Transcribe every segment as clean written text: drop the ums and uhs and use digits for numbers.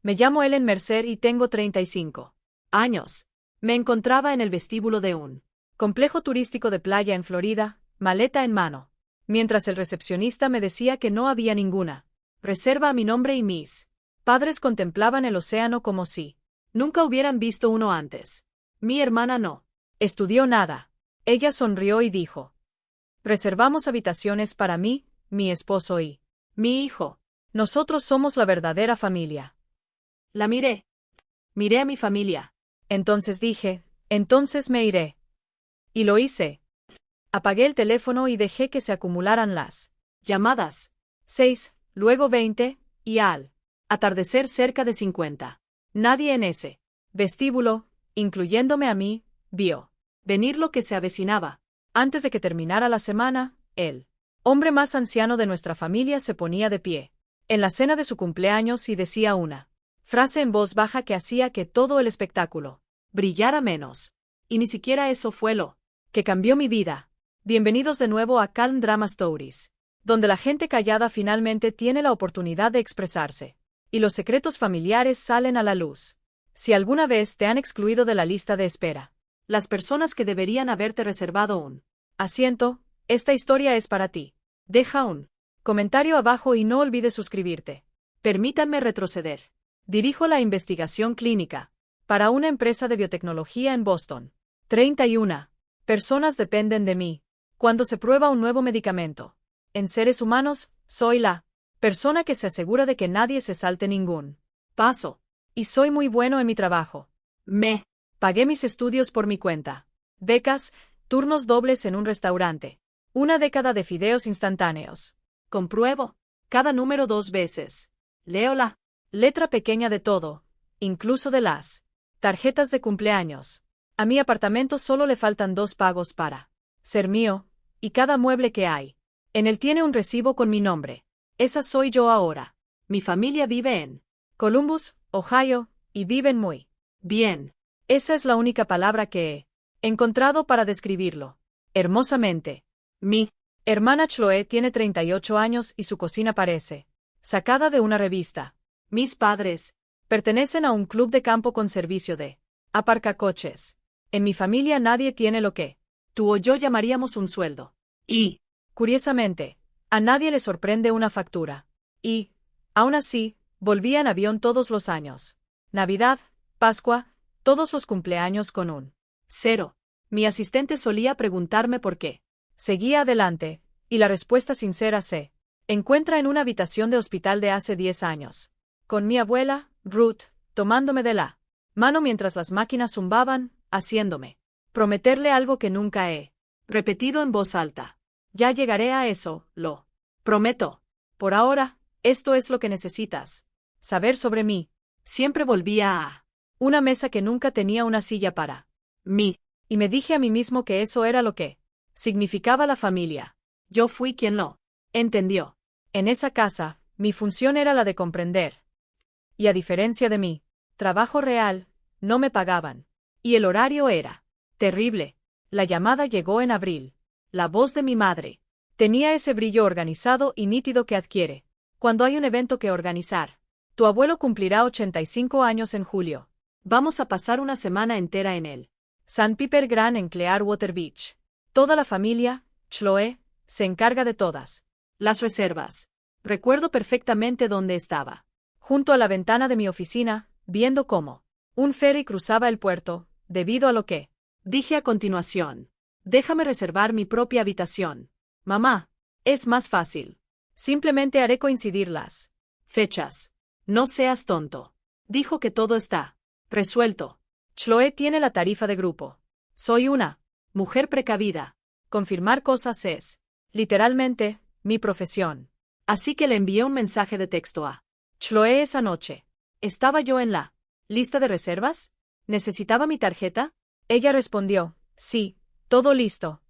Me llamo Ellen Mercer y tengo 35 años. Me encontraba en el vestíbulo de un complejo turístico de playa en Florida, maleta en mano, mientras el recepcionista me decía que no había ninguna reserva a mi nombre y mis padres contemplaban el océano como si nunca hubieran visto uno antes. Mi hermana no estudió nada. Ella sonrió y dijo: reservamos habitaciones para mí, mi esposo y mi hijo. Nosotros somos la verdadera familia. La miré. Miré a mi familia. Entonces dije, entonces me iré. Y lo hice. Apagué el teléfono y dejé que se acumularan las llamadas. 6, luego 20, y al atardecer cerca de 50. Nadie en ese vestíbulo, incluyéndome a mí, vio venir lo que se avecinaba. Antes de que terminara la semana, el hombre más anciano de nuestra familia se ponía de pie en la cena de su cumpleaños y decía una frase en voz baja que hacía que todo el espectáculo brillara menos. Y ni siquiera eso fue lo que cambió mi vida. Bienvenidos de nuevo a Calm Drama Stories, donde la gente callada finalmente tiene la oportunidad de expresarse, y los secretos familiares salen a la luz. Si alguna vez te han excluido de la lista de espera, las personas que deberían haberte reservado un asiento, esta historia es para ti. Deja un comentario abajo y no olvides suscribirte. Permítanme retroceder. Dirijo la investigación clínica para una empresa de biotecnología en Boston. 31 personas dependen de mí cuando se prueba un nuevo medicamento. En seres humanos, soy la persona que se asegura de que nadie se salte ningún paso. Y soy muy bueno en mi trabajo. Pagué mis estudios por mi cuenta. Becas, turnos dobles en un restaurante. Una década de fideos instantáneos. Compruebo cada número 2 veces. Leo la letra pequeña de todo, incluso de las tarjetas de cumpleaños. A mi apartamento solo le faltan 2 pagos para ser mío, y cada mueble que hay en él tiene un recibo con mi nombre. Esa soy yo ahora. Mi familia vive en Columbus, Ohio, y viven muy bien. Esa es la única palabra que he encontrado para describirlo. Hermosamente. Mi hermana Chloe tiene 38 años y su cocina parece sacada de una revista. Mis padres pertenecen a un club de campo con servicio de aparcacoches. En mi familia nadie tiene lo que tú o yo llamaríamos un sueldo. Y, curiosamente, a nadie le sorprende una factura. Y, aún así, volvía en avión todos los años. Navidad, Pascua, todos los cumpleaños con un cero. Mi asistente solía preguntarme por qué. Seguía adelante, y la respuesta sincera se encuentra en una habitación de hospital de hace 10 años. Con mi abuela, Ruth, tomándome de la mano mientras las máquinas zumbaban, haciéndome prometerle algo que nunca he repetido en voz alta. Ya llegaré a eso, lo prometo. Por ahora, esto es lo que necesitas saber sobre mí. Siempre volvía a una mesa que nunca tenía una silla para mí, y me dije a mí mismo que eso era lo que significaba la familia. Yo fui quien lo entendió. En esa casa, mi función era la de comprender. Y a diferencia de mi trabajo real, no me pagaban. Y el horario era terrible. La llamada llegó en abril. La voz de mi madre tenía ese brillo organizado y nítido que adquiere cuando hay un evento que organizar. Tu abuelo cumplirá 85 años en julio. Vamos a pasar una semana entera en el Sandpiper Grand en Clearwater Beach. Toda la familia, Chloe, se encarga de todas las reservas. Recuerdo perfectamente dónde estaba. Junto a la ventana de mi oficina, viendo cómo un ferry cruzaba el puerto, debido a lo que dije a continuación. Déjame reservar mi propia habitación. Mamá, es más fácil. Simplemente haré coincidir las fechas. No seas tonto. Dijo que todo está resuelto. Chloe tiene la tarifa de grupo. Soy una mujer precavida. Confirmar cosas es, literalmente, mi profesión. Así que le envié un mensaje de texto a Chloe esa noche. ¿Estaba yo en la lista de reservas? ¿Necesitaba mi tarjeta? Ella respondió, sí, todo listo.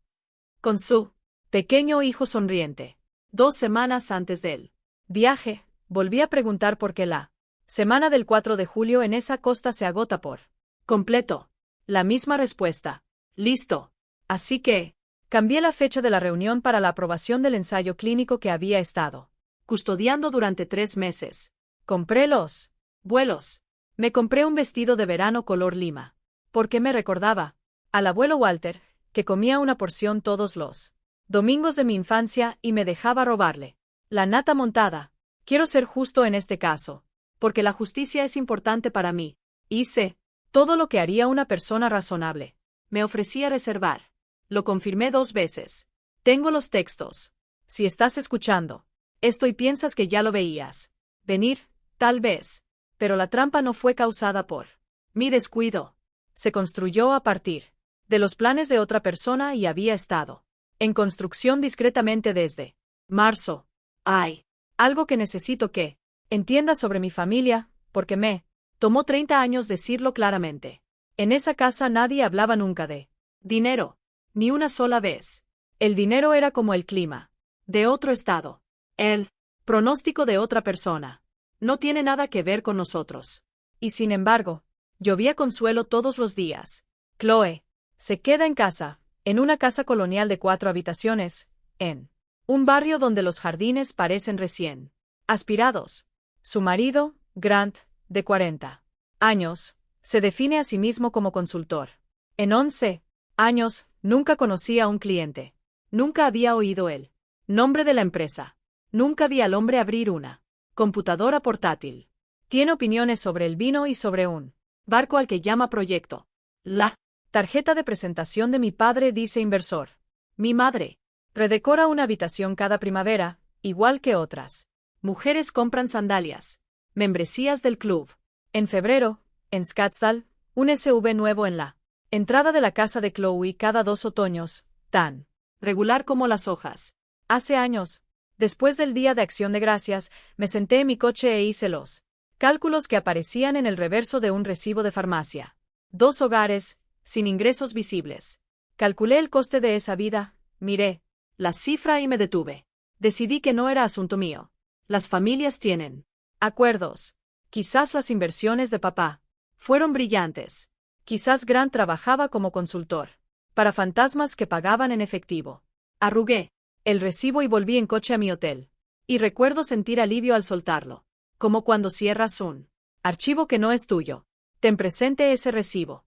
Con su pequeño hijo sonriente. 2 semanas antes del viaje, volví a preguntar por qué la semana del 4 de julio en esa costa se agota por completo. La misma respuesta. Listo. Así que cambié la fecha de la reunión para la aprobación del ensayo clínico que había estado custodiando durante 3 meses. Compré los Vuelos. Me compré un vestido de verano color lima. Porque me recordaba, al abuelo Walter, que comía una porción todos los domingos de mi infancia y me dejaba robarle la nata montada. Quiero ser justo en este caso, porque la justicia es importante para mí. Hice todo lo que haría una persona razonable. Me ofrecí a reservar. Lo confirmé 2 veces. Tengo los textos. Si estás escuchando esto y piensas que ya lo veías venir, tal vez. Pero la trampa no fue causada por mi descuido. Se construyó a partir de los planes de otra persona y había estado en construcción discretamente desde marzo. Hay algo que necesito que entiendas sobre mi familia, porque me tomó 30 años decirlo claramente. En esa casa nadie hablaba nunca de dinero, ni una sola vez. El dinero era como el clima de otro estado, el pronóstico de otra persona. No tiene nada que ver con nosotros. Y sin embargo, llovía consuelo todos los días. Chloe se queda en casa, en una casa colonial de 4 habitaciones, en un barrio donde los jardines parecen recién aspirados. Su marido, Grant, de 40 años, se define a sí mismo como consultor. En 11 años, nunca conocía a un cliente. Nunca había oído el nombre de la empresa. Nunca vi al hombre abrir una computadora portátil. Tiene opiniones sobre el vino y sobre un barco al que llama proyecto. La tarjeta de presentación de mi padre dice inversor. Mi madre redecora una habitación cada primavera, igual que otras mujeres compran sandalias, membresías del club. En febrero, en Scottsdale, un SUV nuevo en la entrada de la casa de Chloe cada 2 otoños, tan regular como las hojas. Hace años, después del Día de Acción de Gracias, me senté en mi coche e hice los cálculos que aparecían en el reverso de un recibo de farmacia. 2 hogares, sin ingresos visibles. Calculé el coste de esa vida, miré la cifra y me detuve. Decidí que no era asunto mío. Las familias tienen acuerdos. Quizás las inversiones de papá fueron brillantes. Quizás Grant trabajaba como consultor para fantasmas que pagaban en efectivo. Arrugué el recibo y volví en coche a mi hotel. Y recuerdo sentir alivio al soltarlo. Como cuando cierras un archivo que no es tuyo. Ten presente ese recibo.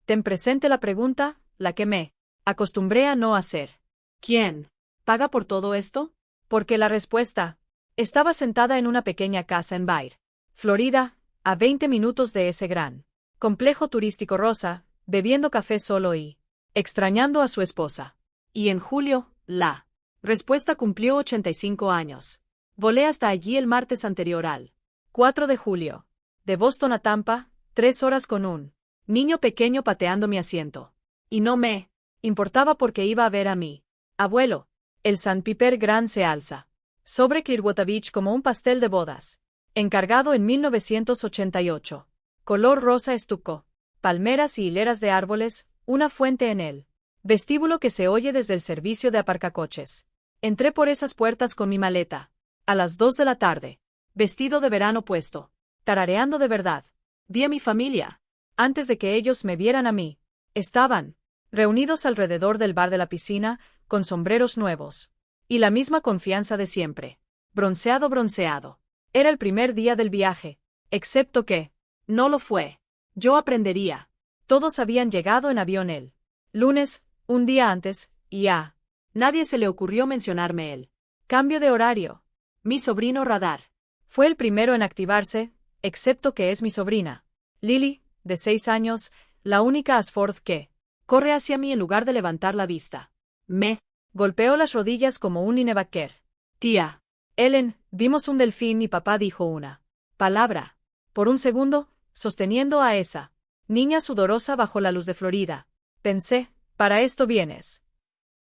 Ten presente la pregunta, la que me acostumbré a no hacer. ¿Quién paga por todo esto? Porque la respuesta estaba sentada en una pequeña casa en Baird, Florida, a 20 minutos de ese gran complejo turístico rosa, bebiendo café solo y extrañando a su esposa. Y en julio, la respuesta cumplió 85 años. Volé hasta allí el martes anterior al 4 de julio. De Boston a Tampa, 3 horas con un niño pequeño pateando mi asiento. Y no me importaba porque iba a ver a mi abuelo. El St. Piper Grand se alza sobre Clearwater Beach como un pastel de bodas. Encargado en 1988. Color rosa estuco. Palmeras y hileras de árboles, una fuente en él. Vestíbulo que se oye desde el servicio de aparcacoches. Entré por esas puertas con mi maleta. A las 2 de la tarde. Vestido de verano puesto. Tarareando de verdad. Vi a mi familia. Antes de que ellos me vieran a mí. Estaban reunidos alrededor del bar de la piscina, con sombreros nuevos. Y la misma confianza de siempre. Bronceado. Era el primer día del viaje. Excepto que no lo fue. Yo aprendería. Todos habían llegado en avión el lunes, un día antes, y a nadie se le ocurrió mencionarme el cambio de horario. Mi sobrino Radar fue el primero en activarse, excepto que es mi sobrina. Lily, de 6 años, la única Ashford que corre hacia mí en lugar de levantar la vista. Me golpeó las rodillas como un linebacker. Tía Ellen, vimos un delfín y papá dijo una palabra. Por un segundo, sosteniendo a esa niña sudorosa bajo la luz de Florida. Pensé, para esto vienes.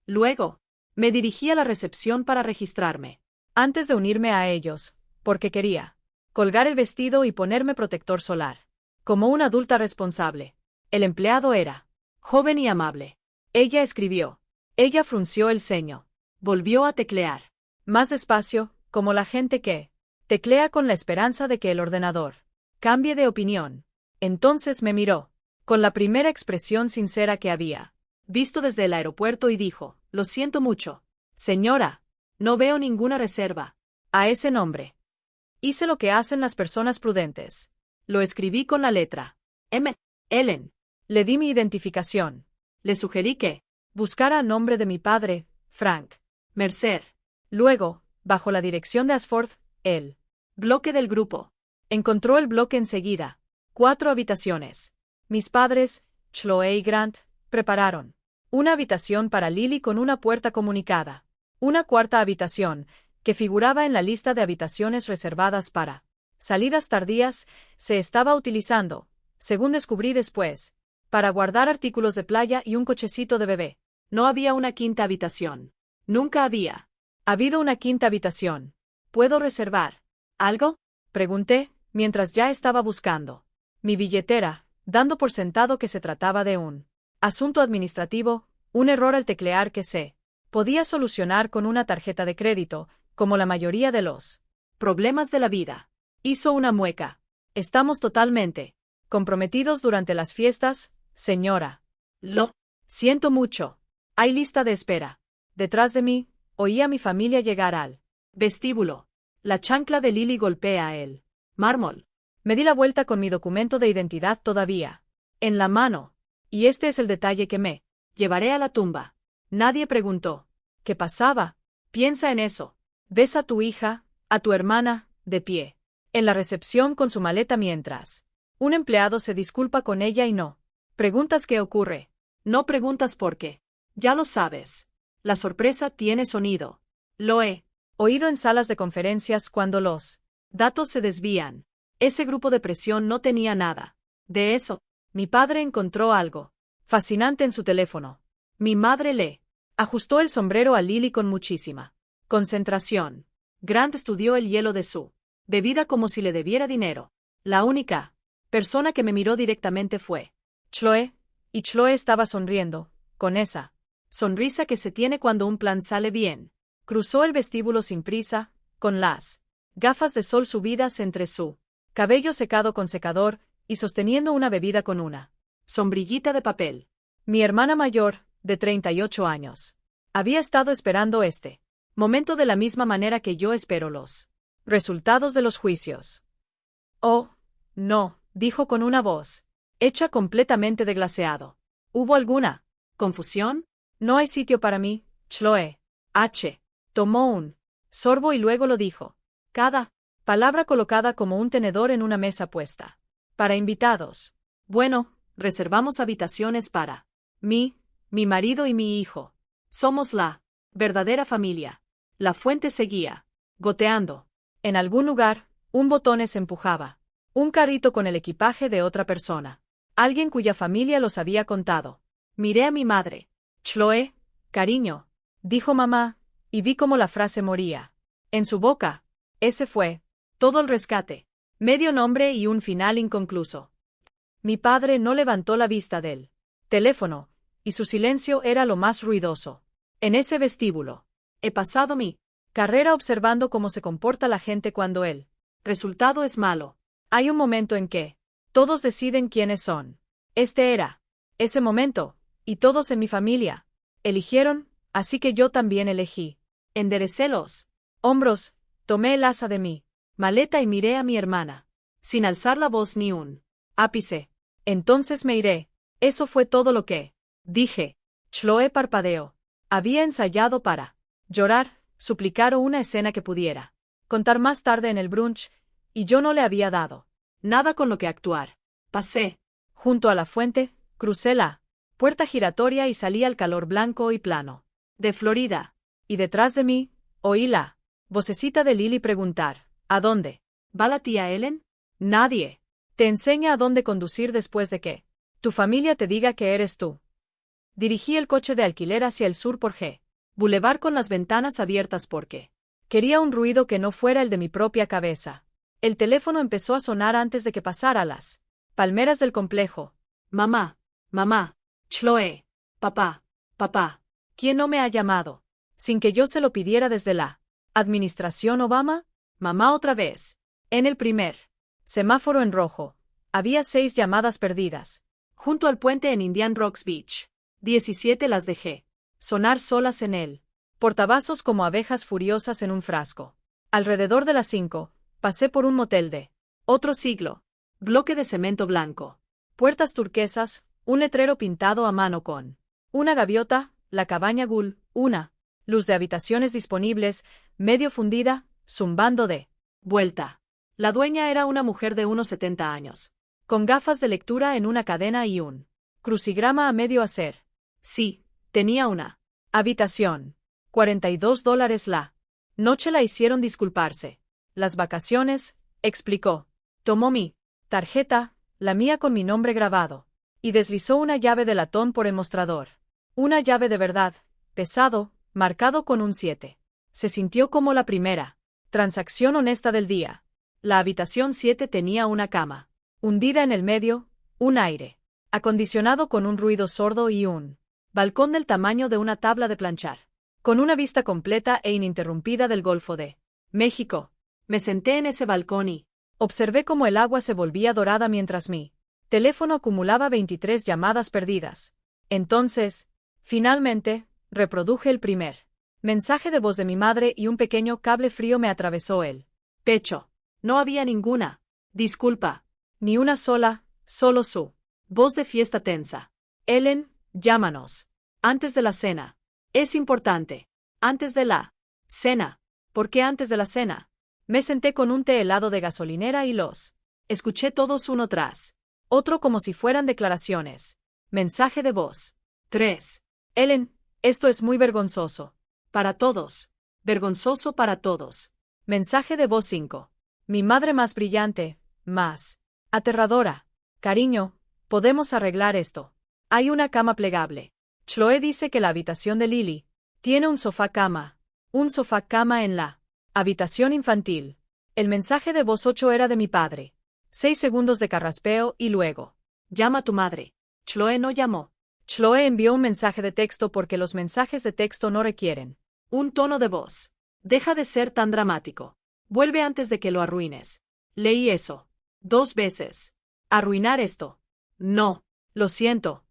Luego, me dirigí a la recepción para registrarme. Antes de unirme a ellos, porque quería colgar el vestido y ponerme protector solar. Como una adulta responsable. El empleado era joven y amable. Ella escribió. Ella frunció el ceño. Volvió a teclear. Más despacio, como la gente que teclea con la esperanza de que el ordenador cambie de opinión. Entonces me miró, con la primera expresión sincera que había visto desde el aeropuerto y dijo, lo siento mucho, señora, no veo ninguna reserva a ese nombre. Hice lo que hacen las personas prudentes. Lo escribí con la letra M. Ellen. Le di mi identificación. Le sugerí que buscara a nombre de mi padre, Frank Mercer. Luego, bajo la dirección de Ashford, el bloque del grupo. Encontró el bloque enseguida. 4 habitaciones. Mis padres, Chloe y Grant, prepararon una habitación para Lily con una puerta comunicada. Una cuarta habitación, que figuraba en la lista de habitaciones reservadas para salidas tardías, se estaba utilizando, según descubrí después, para guardar artículos de playa y un cochecito de bebé. No había una quinta habitación. Nunca había habido una quinta habitación. ¿Puedo reservar algo?, pregunté, mientras ya estaba buscando mi billetera, dando por sentado que se trataba de un asunto administrativo, un error al teclear que se podía solucionar con una tarjeta de crédito, como la mayoría de los problemas de la vida. Hizo una mueca. Estamos totalmente comprometidos durante las fiestas, señora. Lo siento mucho. Hay lista de espera. Detrás de mí, oí a mi familia llegar al vestíbulo. La chancla de Lily golpea el mármol. Me di la vuelta con mi documento de identidad todavía en la mano. Y este es el detalle que me llevaré a la tumba. Nadie preguntó ¿qué pasaba? Piensa en eso. Ves a tu hija, a tu hermana, de pie en la recepción con su maleta mientras un empleado se disculpa con ella y no preguntas qué ocurre. No preguntas por qué. Ya lo sabes. La sorpresa tiene sonido. Lo he oído en salas de conferencias cuando los datos se desvían. Ese grupo de presión no tenía nada de eso. Mi padre encontró algo fascinante en su teléfono. Mi madre le ajustó el sombrero a Lily con muchísima concentración. Grant estudió el hielo de su bebida como si le debiera dinero. La única persona que me miró directamente fue Chloe, y Chloe estaba sonriendo, con esa sonrisa que se tiene cuando un plan sale bien. Cruzó el vestíbulo sin prisa, con las gafas de sol subidas entre su cabello secado con secador, y sosteniendo una bebida con una sombrillita de papel. Mi hermana mayor, de 38 años, había estado esperando este momento de la misma manera que yo espero los resultados de los juicios. Oh, no, dijo con una voz hecha completamente de glaseado. ¿Hubo alguna confusión? No hay sitio para mí, Chloe. Tomó un sorbo y luego lo dijo. Cada palabra colocada como un tenedor en una mesa puesta para invitados. Bueno, reservamos habitaciones para mi marido y mi hijo. Somos la verdadera familia. La fuente seguía goteando. En algún lugar, un botones empujaba un carrito con el equipaje de otra persona. Alguien cuya familia los había contado. Miré a mi madre. Chloe, cariño, dijo mamá, y vi cómo la frase moría en su boca. Ese fue todo el rescate. Medio nombre y un final inconcluso. Mi padre no levantó la vista del teléfono, y su silencio era lo más ruidoso. En ese vestíbulo, he pasado mi carrera observando cómo se comporta la gente cuando el resultado es malo. Hay un momento en que todos deciden quiénes son. Este era ese momento, y todos en mi familia eligieron, así que yo también elegí. Enderecé los hombros, tomé el asa de mi maleta y miré a mi hermana, sin alzar la voz ni un ápice. Entonces me iré. Eso fue todo lo que dije. Chloe parpadeó. Había ensayado para llorar, suplicar o una escena que pudiera contar más tarde en el brunch, y yo no le había dado nada con lo que actuar. Pasé junto a la fuente, crucé la puerta giratoria y salí al calor blanco y plano de Florida, y detrás de mí, oí la vocecita de Lily preguntar, ¿a dónde va la tía Ellen? Nadie te enseña a dónde conducir después de que tu familia te diga que eres tú. Dirigí el coche de alquiler hacia el sur por G. Boulevard con las ventanas abiertas porque quería un ruido que no fuera el de mi propia cabeza. El teléfono empezó a sonar antes de que pasara las palmeras del complejo. Mamá, mamá, Chloe, papá, papá, ¿quién no me ha llamado? Sin que yo se lo pidiera desde la administración Obama. Mamá otra vez. En el primer semáforo en rojo, había 6 llamadas perdidas. Junto al puente en Indian Rocks Beach. 17 las dejé sonar solas en el portavasos como abejas furiosas en un frasco. Alrededor de las 5, Pasé por un motel de otro siglo. Bloque de cemento blanco. Puertas turquesas, un letrero pintado a mano con una gaviota, la cabaña Ghoul, una luz de habitaciones disponibles, medio fundida, zumbando de vuelta. La dueña era una mujer de unos 70 años, con gafas de lectura en una cadena y un crucigrama a medio hacer. Sí, tenía una habitación. $42 la noche. La hicieron disculparse. Las vacaciones, explicó. Tomó mi tarjeta, la mía con mi nombre grabado, y deslizó una llave de latón por el mostrador. Una llave de verdad, pesado, marcado con un 7. Se sintió como la primera transacción honesta del día. La habitación 7 tenía una cama hundida en el medio, un aire acondicionado con un ruido sordo y un balcón del tamaño de una tabla de planchar, con una vista completa e ininterrumpida del Golfo de México. Me senté en ese balcón y observé cómo el agua se volvía dorada mientras mi teléfono acumulaba 23 llamadas perdidas. Entonces, finalmente, reproduje el primer mensaje de voz de mi madre y un pequeño cable frío me atravesó el pecho. No había ninguna disculpa, ni una sola, solo su voz de fiesta tensa. Ellen, llámanos. Antes de la cena. Es importante. Antes de la cena. ¿Por qué antes de la cena? Me senté con un té helado de gasolinera y los escuché todos uno tras otro como si fueran declaraciones. Mensaje de voz. 3. Ellen, esto es muy vergonzoso. Para todos. Vergonzoso para todos. Mensaje de voz 5. Mi madre más brillante, más aterradora. Cariño, podemos arreglar esto. Hay una cama plegable. Chloe dice que la habitación de Lily tiene un sofá-cama. Un sofá-cama en la habitación infantil. El mensaje de voz 8 era de mi padre. 6 segundos de carraspeo y luego. Llama a tu madre. Chloe no llamó. Chloe envió un mensaje de texto porque los mensajes de texto no requieren un tono de voz. Deja de ser tan dramático. Vuelve antes de que lo arruines. Leí eso 2 veces. ¿Arruinar esto? No. Lo siento.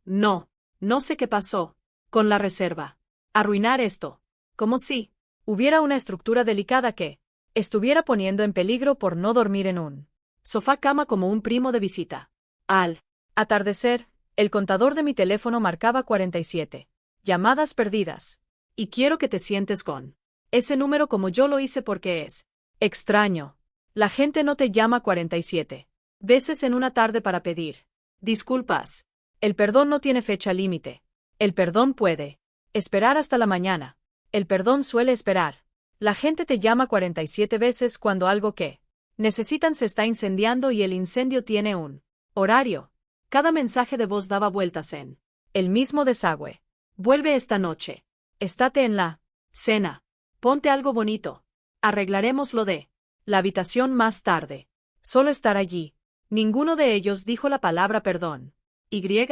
No. No sé qué pasó con la reserva. Arruinar esto. Como si hubiera una estructura delicada que estuviera poniendo en peligro por no dormir en un sofá-cama como un primo de visita. Al atardecer, el contador de mi teléfono marcaba 47 llamadas perdidas. Y quiero que te sientes con ese número como yo lo hice porque es extraño. La gente no te llama 47 veces en una tarde para pedir disculpas. El perdón no tiene fecha límite. El perdón puede esperar hasta la mañana. El perdón suele esperar. La gente te llama 47 veces cuando algo que necesitan se está incendiando y el incendio tiene un horario. Cada mensaje de voz daba vueltas en el mismo desagüe. Vuelve esta noche. Estate en la cena. Ponte algo bonito. Arreglaremos lo de la habitación más tarde. Solo estar allí. Ninguno de ellos dijo la palabra perdón. ¿Y?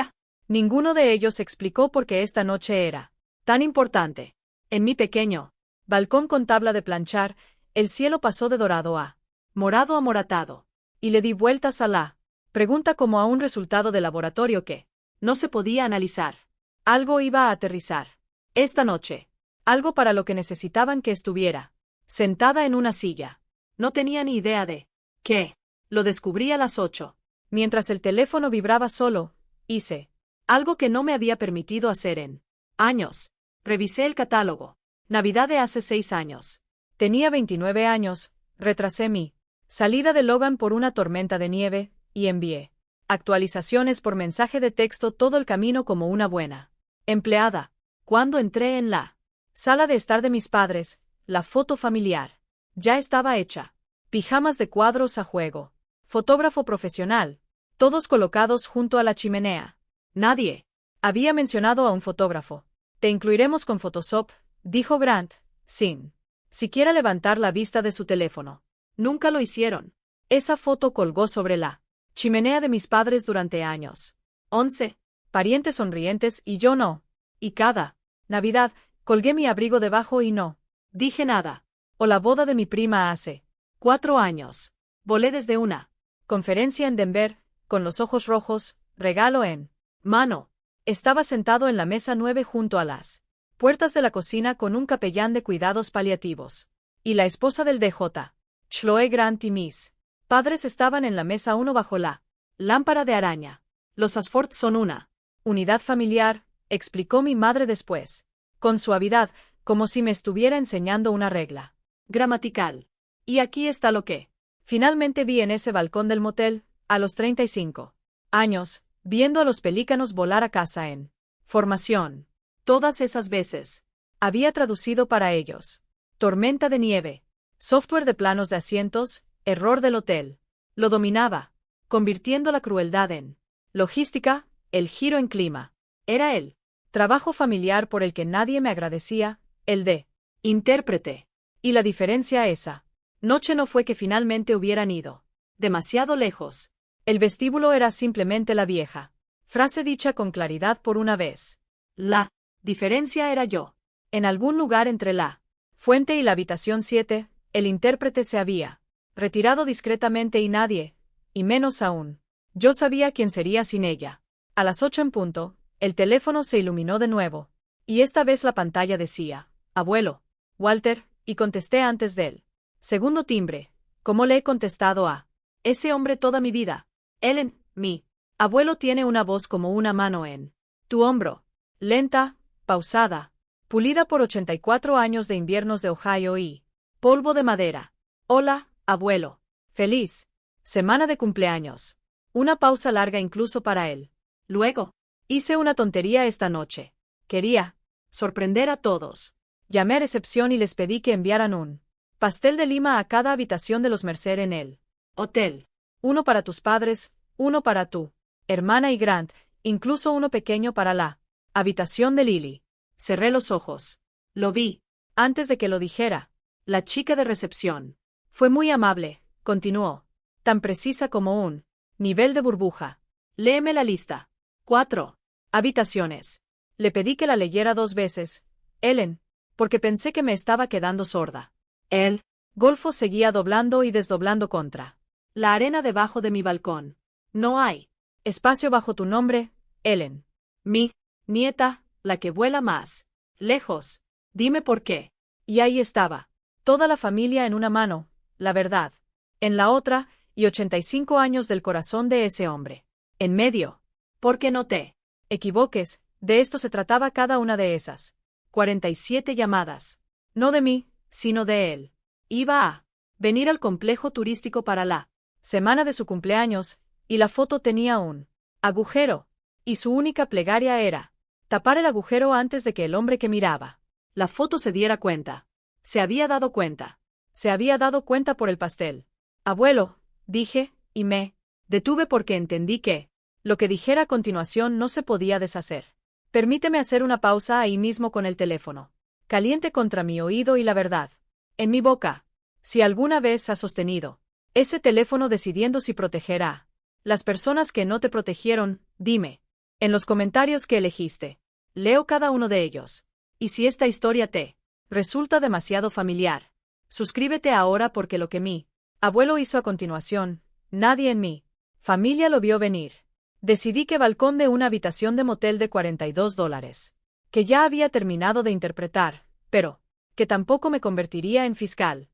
Ninguno de ellos explicó por qué esta noche era tan importante. En mi pequeño balcón con tabla de planchar, el cielo pasó de dorado a morado amoratado. Y le di vueltas a la pregunta como a un resultado de laboratorio que no se podía analizar. Algo iba a aterrizar. Esta noche. Algo para lo que necesitaban que estuviera sentada en una silla. No tenía ni idea de qué. Lo descubrí a las 8. Mientras el teléfono vibraba solo, hice algo que no me había permitido hacer en años. Revisé el catálogo. Navidad de hace 6 años. Tenía 29 años, retrasé mi salida de Logan por una tormenta de nieve, y envié actualizaciones por mensaje de texto todo el camino como una buena empleada. Cuando entré en la sala de estar de mis padres, la foto familiar ya estaba hecha. Pijamas de cuadros a juego. Fotógrafo profesional. Todos colocados junto a la chimenea. Nadie había mencionado a un fotógrafo. Te incluiremos con Photoshop, dijo Grant, sin siquiera levantar la vista de su teléfono. Nunca lo hicieron. Esa foto colgó sobre la chimenea de mis padres durante años. 11 parientes sonrientes y yo no. Y cada Navidad, colgué mi abrigo debajo y no dije nada. O la boda de mi prima hace 4 años. Volé desde una conferencia en Denver, con los ojos rojos, regalo en mano. Estaba sentado en la mesa 9 junto a las puertas de la cocina con un capellán de cuidados paliativos. Y la esposa del DJ. Chloe Grant y mis padres estaban en la mesa uno bajo la lámpara de araña. Los Ashford son una unidad familiar, explicó mi madre después, con suavidad, como si me estuviera enseñando una regla gramatical. Y aquí está lo que finalmente vi en ese balcón del motel, a los 35 años, viendo a los pelícanos volar a casa en formación. Todas esas veces. Había traducido para ellos. Tormenta de nieve. Software de planos de asientos, error del hotel. Lo dominaba, convirtiendo la crueldad en logística, el giro en clima. Era el trabajo familiar por el que nadie me agradecía, el de intérprete. Y la diferencia esa noche no fue que finalmente hubieran ido demasiado lejos. El vestíbulo era simplemente la vieja frase dicha con claridad por una vez. La diferencia era yo. En algún lugar entre la fuente y la habitación 7, el intérprete se había retirado discretamente y nadie, y menos aún, yo sabía quién sería sin ella. A las 8 en punto, el teléfono se iluminó de nuevo, y esta vez la pantalla decía, abuelo, Walter, y contesté antes del segundo timbre, como le he contestado a ese hombre toda mi vida. Ellen, mi abuelo tiene una voz como una mano en tu hombro, lenta, pausada, pulida por 84 años de inviernos de Ohio y polvo de madera. Hola, abuelo. Feliz semana de cumpleaños. Una pausa larga incluso para él. Luego, hice una tontería esta noche. Quería sorprender a todos. Llamé a recepción y les pedí que enviaran un pastel de lima a cada habitación de los Mercer en el hotel. Uno para tus padres, uno para tu hermana y Grant, incluso uno pequeño para la habitación de Lily. Cerré los ojos. Lo vi. Antes de que lo dijera. La chica de recepción. Fue muy amable, continuó. Tan precisa como un nivel de burbuja. Léeme la lista. 4 habitaciones. Le pedí que la leyera 2 veces, Ellen, porque pensé que me estaba quedando sorda. El golfo seguía doblando y desdoblando contra la arena debajo de mi balcón. No hay espacio bajo tu nombre, Ellen. Mi nieta, la que vuela más lejos. Dime por qué. Y ahí estaba. Toda la familia en una mano, la verdad. En la otra, y 85 años del corazón de ese hombre. En medio. Porque no te equivoques, de esto se trataba cada una de esas 47 llamadas. No de mí, sino de él. Iba a venir al complejo turístico para la semana de su cumpleaños, y la foto tenía un agujero, y su única plegaria era tapar el agujero antes de que el hombre que miraba la foto se diera cuenta. Se había dado cuenta. Se había dado cuenta por el pastel. Abuelo, dije, y me detuve porque entendí que lo que dijera a continuación no se podía deshacer. Permíteme hacer una pausa ahí mismo con el teléfono. Caliente contra mi oído y la verdad. En mi boca. Si alguna vez has sostenido ese teléfono decidiendo si proteger a las personas que no te protegieron, dime. En los comentarios que elegiste. Leo cada uno de ellos. Y si esta historia te resulta demasiado familiar, suscríbete ahora porque lo que mi abuelo hizo a continuación, nadie en mi familia lo vio venir. Decidí que balcón de una habitación de motel de $42, que ya había terminado de interpretar, pero que tampoco me convertiría en fiscal.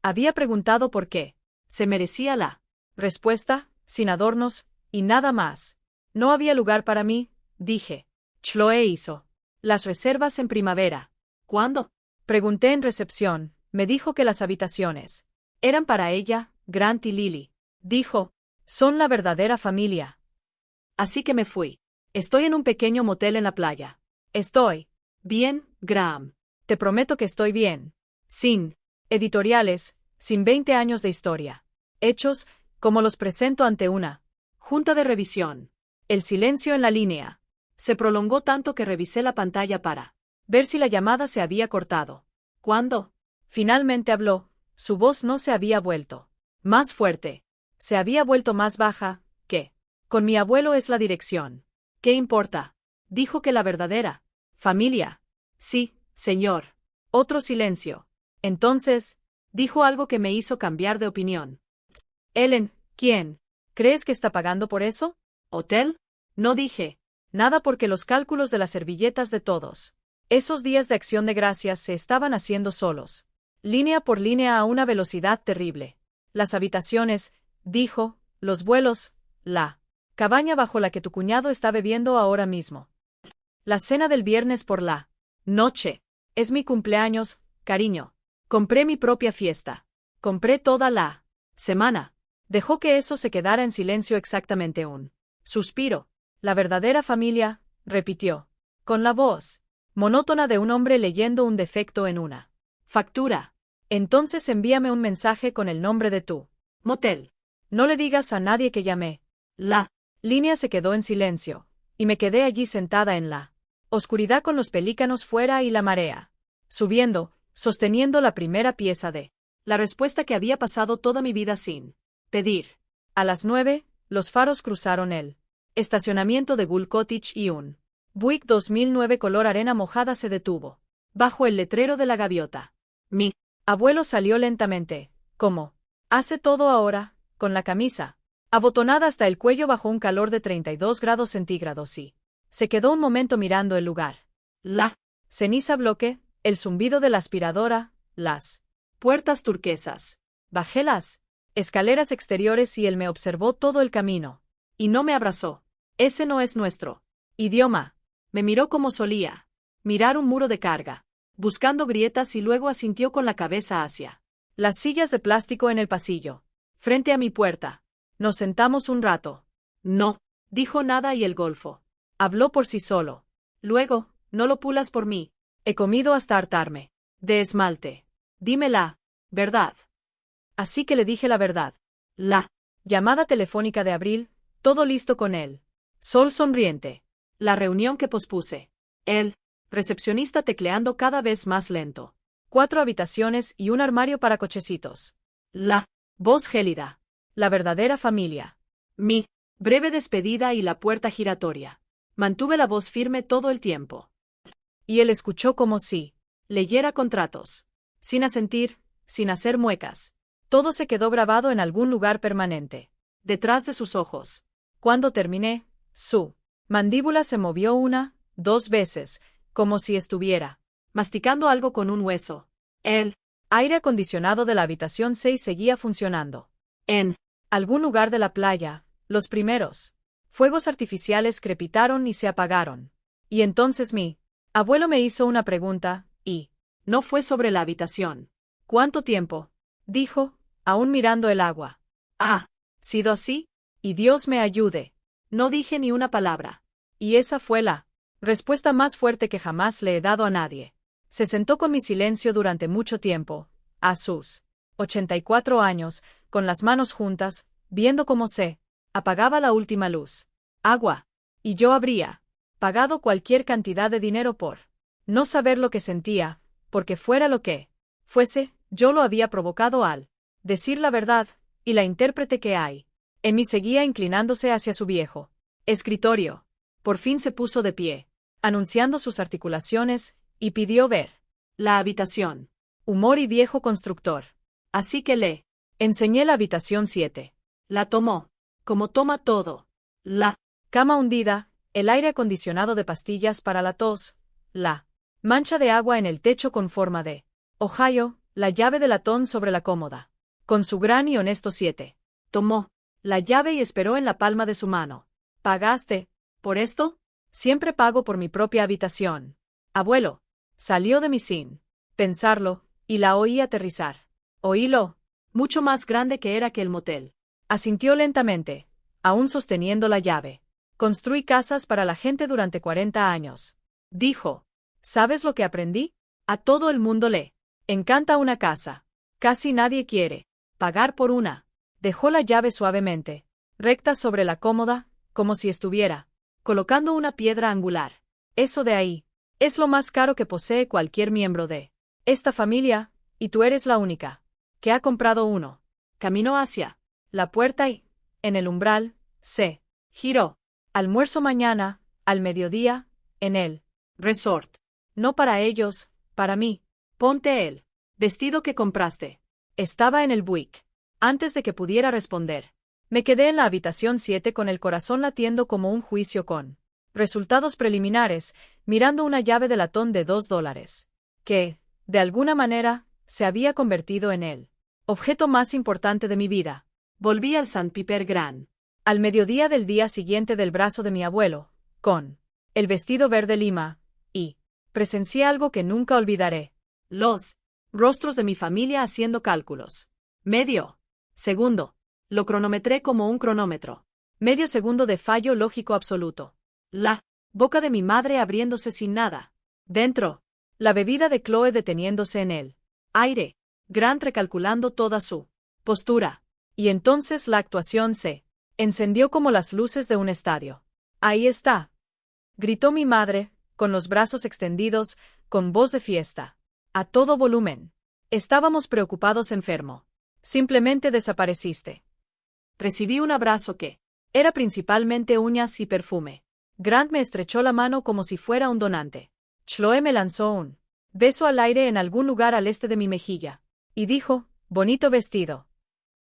Había preguntado por qué. Se merecía la respuesta, sin adornos, y nada más. No había lugar para mí, dije. Chloe hizo las reservas en primavera. ¿Cuándo? Pregunté en recepción. Me dijo que las habitaciones eran para ella, Grant y Lily. Dijo, son la verdadera familia. Así que me fui. Estoy en un pequeño motel en la playa. Estoy bien, Graham. Te prometo que estoy bien. Sin editoriales, sin 20 años de historia. Hechos, como los presento ante una junta de revisión. El silencio en la línea se prolongó tanto que revisé la pantalla para ver si la llamada se había cortado. Cuando finalmente habló, su voz no se había vuelto más fuerte. Se había vuelto más baja, que con mi abuelo es la dirección. ¿Qué importa? Dijo que la verdadera familia. Sí, señor. Otro silencio. Entonces, dijo algo que me hizo cambiar de opinión. Ellen, ¿quién? ¿Crees que está pagando por eso? ¿Hotel? No dije nada porque los cálculos de las servilletas de todos esos días de acción de gracias se estaban haciendo solos. línea por línea a una velocidad terrible. Las habitaciones, dijo, los vuelos, la cabaña bajo la que tu cuñado está bebiendo ahora mismo. La cena del viernes por la noche. Es mi cumpleaños, cariño. Compré mi propia fiesta. Compré toda la semana. Dejó que eso se quedara en silencio exactamente un suspiro. La verdadera familia, repitió, con la voz monótona de un hombre leyendo un defecto en una factura. Entonces envíame un mensaje con el nombre de tu motel. No le digas a nadie que llamé. La línea se quedó en silencio, y me quedé allí sentada en la oscuridad con los pelícanos fuera y la marea subiendo, sosteniendo la primera pieza de la respuesta que había pasado toda mi vida sin pedir. A las 9, los faros cruzaron el estacionamiento de Gull Cottage y un Buick 2009 color arena mojada se detuvo bajo el letrero de la gaviota. Mi abuelo salió lentamente, como hace todo ahora, con la camisa abotonada hasta el cuello bajo un calor de 32 grados centígrados y se quedó un momento mirando el lugar. La ceniza bloque, el zumbido de la aspiradora, las puertas turquesas. Bajé las escaleras exteriores y él me observó todo el camino. Y no me abrazó. Ese no es nuestro idioma. Me miró como solía mirar un muro de carga, buscando grietas y luego asintió con la cabeza hacia las sillas de plástico en el pasillo, frente a mi puerta. Nos sentamos un rato. No dijo nada y el golfo habló por sí solo. Luego, no lo pulas por mí. He comido hasta hartarme de esmalte. Dime la verdad. Así que le dije la verdad. La llamada telefónica de abril, todo listo con él. Sol sonriente. La reunión que pospuse. El recepcionista tecleando cada vez más lento. 4 habitaciones y un armario para cochecitos. La voz gélida. La verdadera familia. Mi breve despedida y la puerta giratoria. Mantuve la voz firme todo el tiempo. Y él escuchó como si leyera contratos. Sin asentir, sin hacer muecas. Todo se quedó grabado en algún lugar permanente. Detrás de sus ojos. Cuando terminé, su mandíbula se movió 1, 2 veces, como si estuviera masticando algo con un hueso. El aire acondicionado de la habitación 6 seguía funcionando. En algún lugar de la playa, los primeros fuegos artificiales crepitaron y se apagaron. Y entonces mi abuelo me hizo una pregunta, y no fue sobre la habitación. ¿Cuánto tiempo? Dijo, aún mirando el agua. ¿Ha sido así? Y Dios me ayude. No dije ni una palabra. Y esa fue la respuesta más fuerte que jamás le he dado a nadie. Se sentó con mi silencio durante mucho tiempo, a sus 84 años, con las manos juntas, viendo cómo se apagaba la última luz. Agua. Y yo habría pagado cualquier cantidad de dinero por no saber lo que sentía, porque fuera lo que fuese, yo lo había provocado al decir la verdad, y la intérprete que hay en mí seguía inclinándose hacia su viejo escritorio. Por fin se puso de pie, anunciando sus articulaciones, y pidió ver la habitación. Humor y viejo constructor. Así que le enseñé la habitación 7. La tomó, como toma todo. La cama hundida, el aire acondicionado de pastillas para la tos, la mancha de agua en el techo con forma de Ohio, la llave de latón sobre la cómoda. Con su gran y honesto 7. Tomó la llave y esperó en la palma de su mano. ¿Pagaste por esto? Siempre pago por mi propia habitación. Abuelo. Salió de mí sin pensarlo, y la oí aterrizar. Oílo. Mucho más grande que era que el motel. Asintió lentamente, aún sosteniendo la llave. Construí casas para la gente durante 40 años. Dijo. ¿Sabes lo que aprendí? A todo el mundo le encanta una casa. Casi nadie quiere pagar por una. Dejó la llave suavemente, recta sobre la cómoda, como si estuviera colocando una piedra angular. Eso de ahí es lo más caro que posee cualquier miembro de esta familia, y tú eres la única que ha comprado uno. Caminó hacia la puerta y, en el umbral, se giró. Almuerzo mañana, al mediodía, en el resort. No para ellos, para mí. Ponte el vestido que compraste. Estaba en el Buick. Antes de que pudiera responder, me quedé en la habitación 7 con el corazón latiendo como un juicio con resultados preliminares, mirando una llave de latón de $2, que, de alguna manera, se había convertido en el objeto más importante de mi vida. Volví al St. Piper Grand al mediodía del día siguiente del brazo de mi abuelo, con el vestido verde lima, y presencié algo que nunca olvidaré. Los rostros de mi familia haciendo cálculos. Medio segundo. Lo cronometré como un cronómetro. Medio segundo de fallo lógico absoluto. La boca de mi madre abriéndose sin nada. Dentro. La bebida de Chloe deteniéndose en el aire. Grant recalculando toda su postura. Y entonces la actuación se encendió como las luces de un estadio. Ahí está. Gritó mi madre, con los brazos extendidos, con voz de fiesta. A todo volumen. Estábamos preocupados enfermo. Simplemente desapareciste. Recibí un abrazo que era principalmente uñas y perfume. Grant me estrechó la mano como si fuera un donante. Chloe me lanzó un beso al aire en algún lugar al este de mi mejilla. Y dijo, bonito vestido.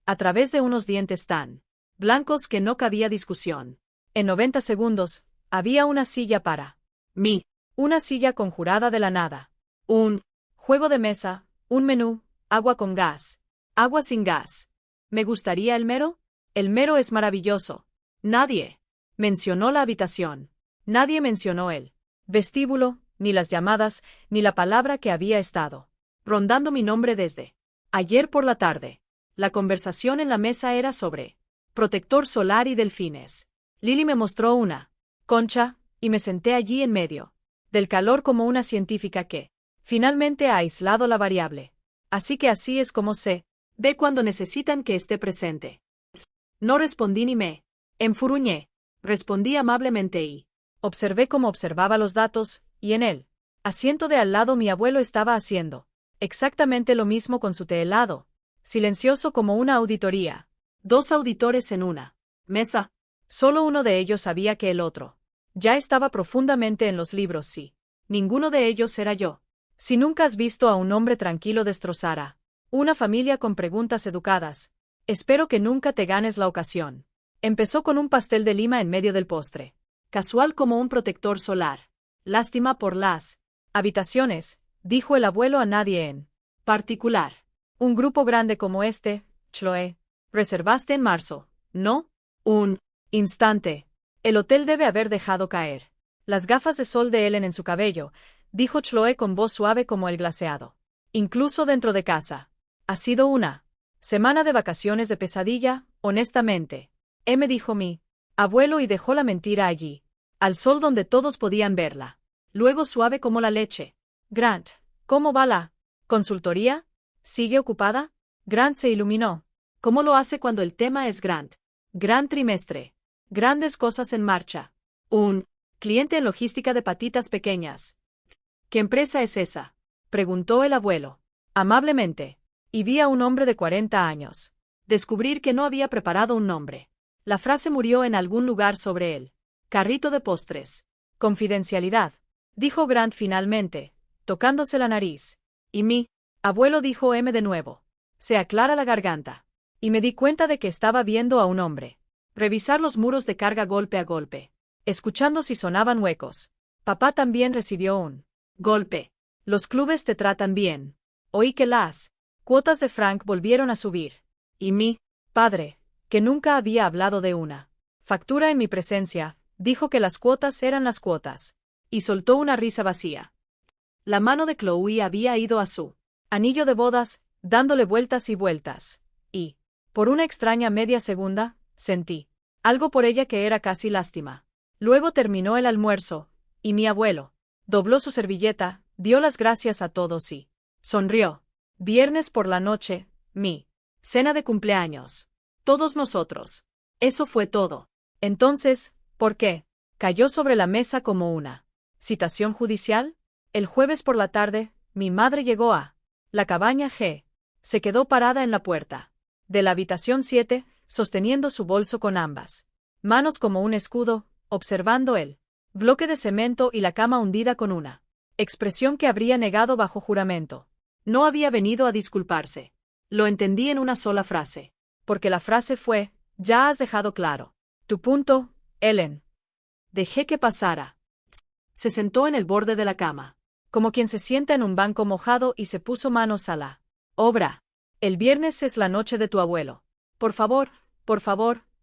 A través de unos dientes tan blancos que no cabía discusión. En 90 segundos, había una silla para mí. Una silla conjurada de la nada. Un juego de mesa, un menú, agua con gas, agua sin gas. ¿Me gustaría el mero? El mero es maravilloso. Nadie mencionó la habitación. Nadie mencionó el vestíbulo, ni las llamadas, ni la palabra que había estado rondando mi nombre desde ayer por la tarde. La conversación en la mesa era sobre protector solar y delfines. Lily me mostró una concha, y me senté allí en medio del calor como una científica que finalmente ha aislado la variable. Así que así es como se ve cuando necesitan que esté presente. No respondí ni me enfurruñé. Respondí amablemente y observé cómo observaba los datos, y en el asiento de al lado mi abuelo estaba haciendo exactamente lo mismo con su té helado, silencioso como una auditoría. 2 auditores en una mesa. Solo uno de ellos sabía que el otro ya estaba profundamente en los libros. Sí. Ninguno de ellos era yo. Si nunca has visto a un hombre tranquilo destrozar a una familia con preguntas educadas, espero que nunca te ganes la ocasión. Empezó con un pastel de lima en medio del postre. Casual como un protector solar. Lástima por las habitaciones, dijo el abuelo a nadie en particular. Un grupo grande como este, Chloe, reservaste en marzo, ¿no? Un instante. El hotel debe haber dejado caer las gafas de sol de Ellen en su cabello, dijo Chloe con voz suave como el glaseado. Incluso dentro de casa. Ha sido una semana de vacaciones de pesadilla, honestamente. Me dijo mi abuelo y dejó la mentira allí, al sol donde todos podían verla. Luego suave como la leche. Grant, ¿cómo va la consultoría? ¿Sigue ocupada? Grant se iluminó. ¿Cómo lo hace cuando el tema es Grant? Gran trimestre. Grandes cosas en marcha. Un cliente en logística de patitas pequeñas. ¿Qué empresa es esa? Preguntó el abuelo. Amablemente. Y vi a un hombre de 40 años. Descubrir que no había preparado un nombre. La frase murió en algún lugar sobre él. Carrito de postres. Confidencialidad. Dijo Grant finalmente, tocándose la nariz. Y mi abuelo dijo de nuevo. Se aclara la garganta. Y me di cuenta de que estaba viendo a un hombre revisar los muros de carga golpe a golpe, escuchando si sonaban huecos. Papá también recibió un golpe. Los clubes te tratan bien. Oí que las cuotas de Frank volvieron a subir. Y mi padre, que nunca había hablado de una factura en mi presencia, dijo que las cuotas eran las cuotas. Y soltó una risa vacía. La mano de Chloe había ido a su anillo de bodas, dándole vueltas y vueltas. Y, por una extraña media segunda, sentí algo por ella que era casi lástima. Luego terminó el almuerzo, y mi abuelo dobló su servilleta, dio las gracias a todos y sonrió. Viernes por la noche, mi cena de cumpleaños. Todos nosotros. Eso fue todo. Entonces, ¿por qué? Cayó sobre la mesa como una citación judicial. El jueves por la tarde, mi madre llegó a la cabaña G. Se quedó parada en la puerta de la habitación 7, sosteniendo su bolso con ambas manos como un escudo, observando el bloque de cemento y la cama hundida con una expresión que habría negado bajo juramento. No había venido a disculparse. Lo entendí en una sola frase. Porque la frase fue, ya has dejado claro tu punto, Ellen. Dejé que pasara. Se sentó en el borde de la cama, como quien se sienta en un banco mojado y se puso manos a la Obra. El viernes es la noche de tu abuelo. Por favor,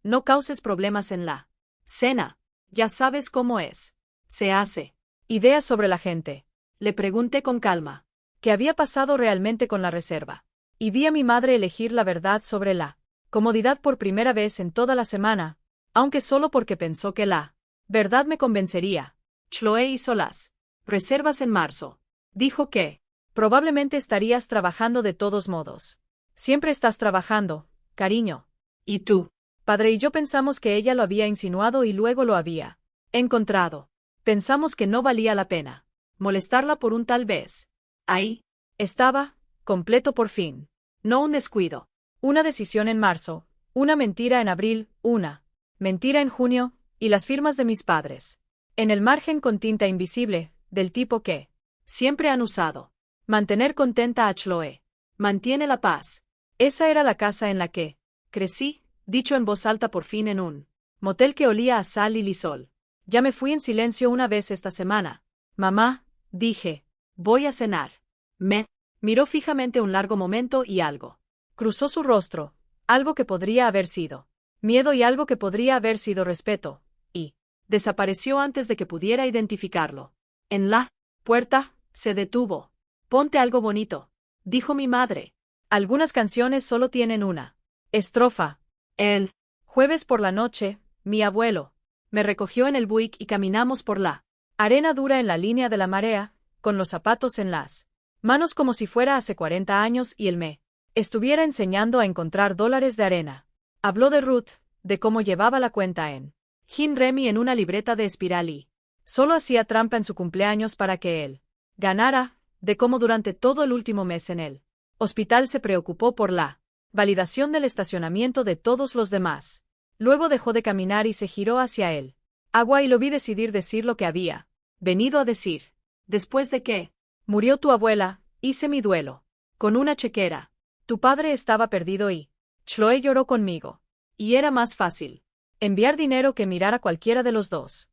no causes problemas en la cena. Ya sabes cómo es. Se hace. Ideas sobre la gente. Le pregunté con calma. ¿Qué había pasado realmente con la reserva? Y vi a mi madre elegir la verdad sobre la comodidad por primera vez en toda la semana, aunque solo porque pensó que la verdad me convencería. Chloe hizo las reservas en marzo. Dijo que probablemente estarías trabajando de todos modos. Siempre estás trabajando, cariño. ¿Y tú? Padre y yo pensamos que ella lo había insinuado y luego lo había encontrado. Pensamos que no valía la pena molestarla por un tal vez. Ahí estaba, completo por fin. No un descuido. Una decisión en marzo, una mentira en abril, una mentira en junio, y las firmas de mis padres. En el margen con tinta invisible, del tipo que siempre han usado. Mantener contenta a Chloe. Mantiene la paz. Esa era la casa en la que crecí, dicho en voz alta por fin en un motel que olía a sal y lisol. Ya me fui en silencio una vez esta semana. Mamá, dije, voy a cenar. Me miró fijamente un largo momento y algo cruzó su rostro, algo que podría haber sido miedo y algo que podría haber sido respeto, y desapareció antes de que pudiera identificarlo. En la puerta, se detuvo. Ponte algo bonito, dijo mi madre. Algunas canciones solo tienen una estrofa. El jueves por la noche, mi abuelo me recogió en el Buick y caminamos por la arena dura en la línea de la marea, con los zapatos en las manos como si fuera hace 40 años y él me estuviera enseñando a encontrar dólares de arena. Habló de Ruth, de cómo llevaba la cuenta en Gin Remy en una libreta de espiral y solo hacía trampa en su cumpleaños para que él ganara, de cómo durante todo el último mes en el hospital se preocupó por la validación del estacionamiento de todos los demás. Luego dejó de caminar y se giró hacia él. Agua y lo vi decir lo que había venido a decir. Después de que murió tu abuela, hice mi duelo. Con una chequera. Tu padre estaba perdido y Chloe lloró conmigo. Y era más fácil enviar dinero que mirar a cualquiera de los dos.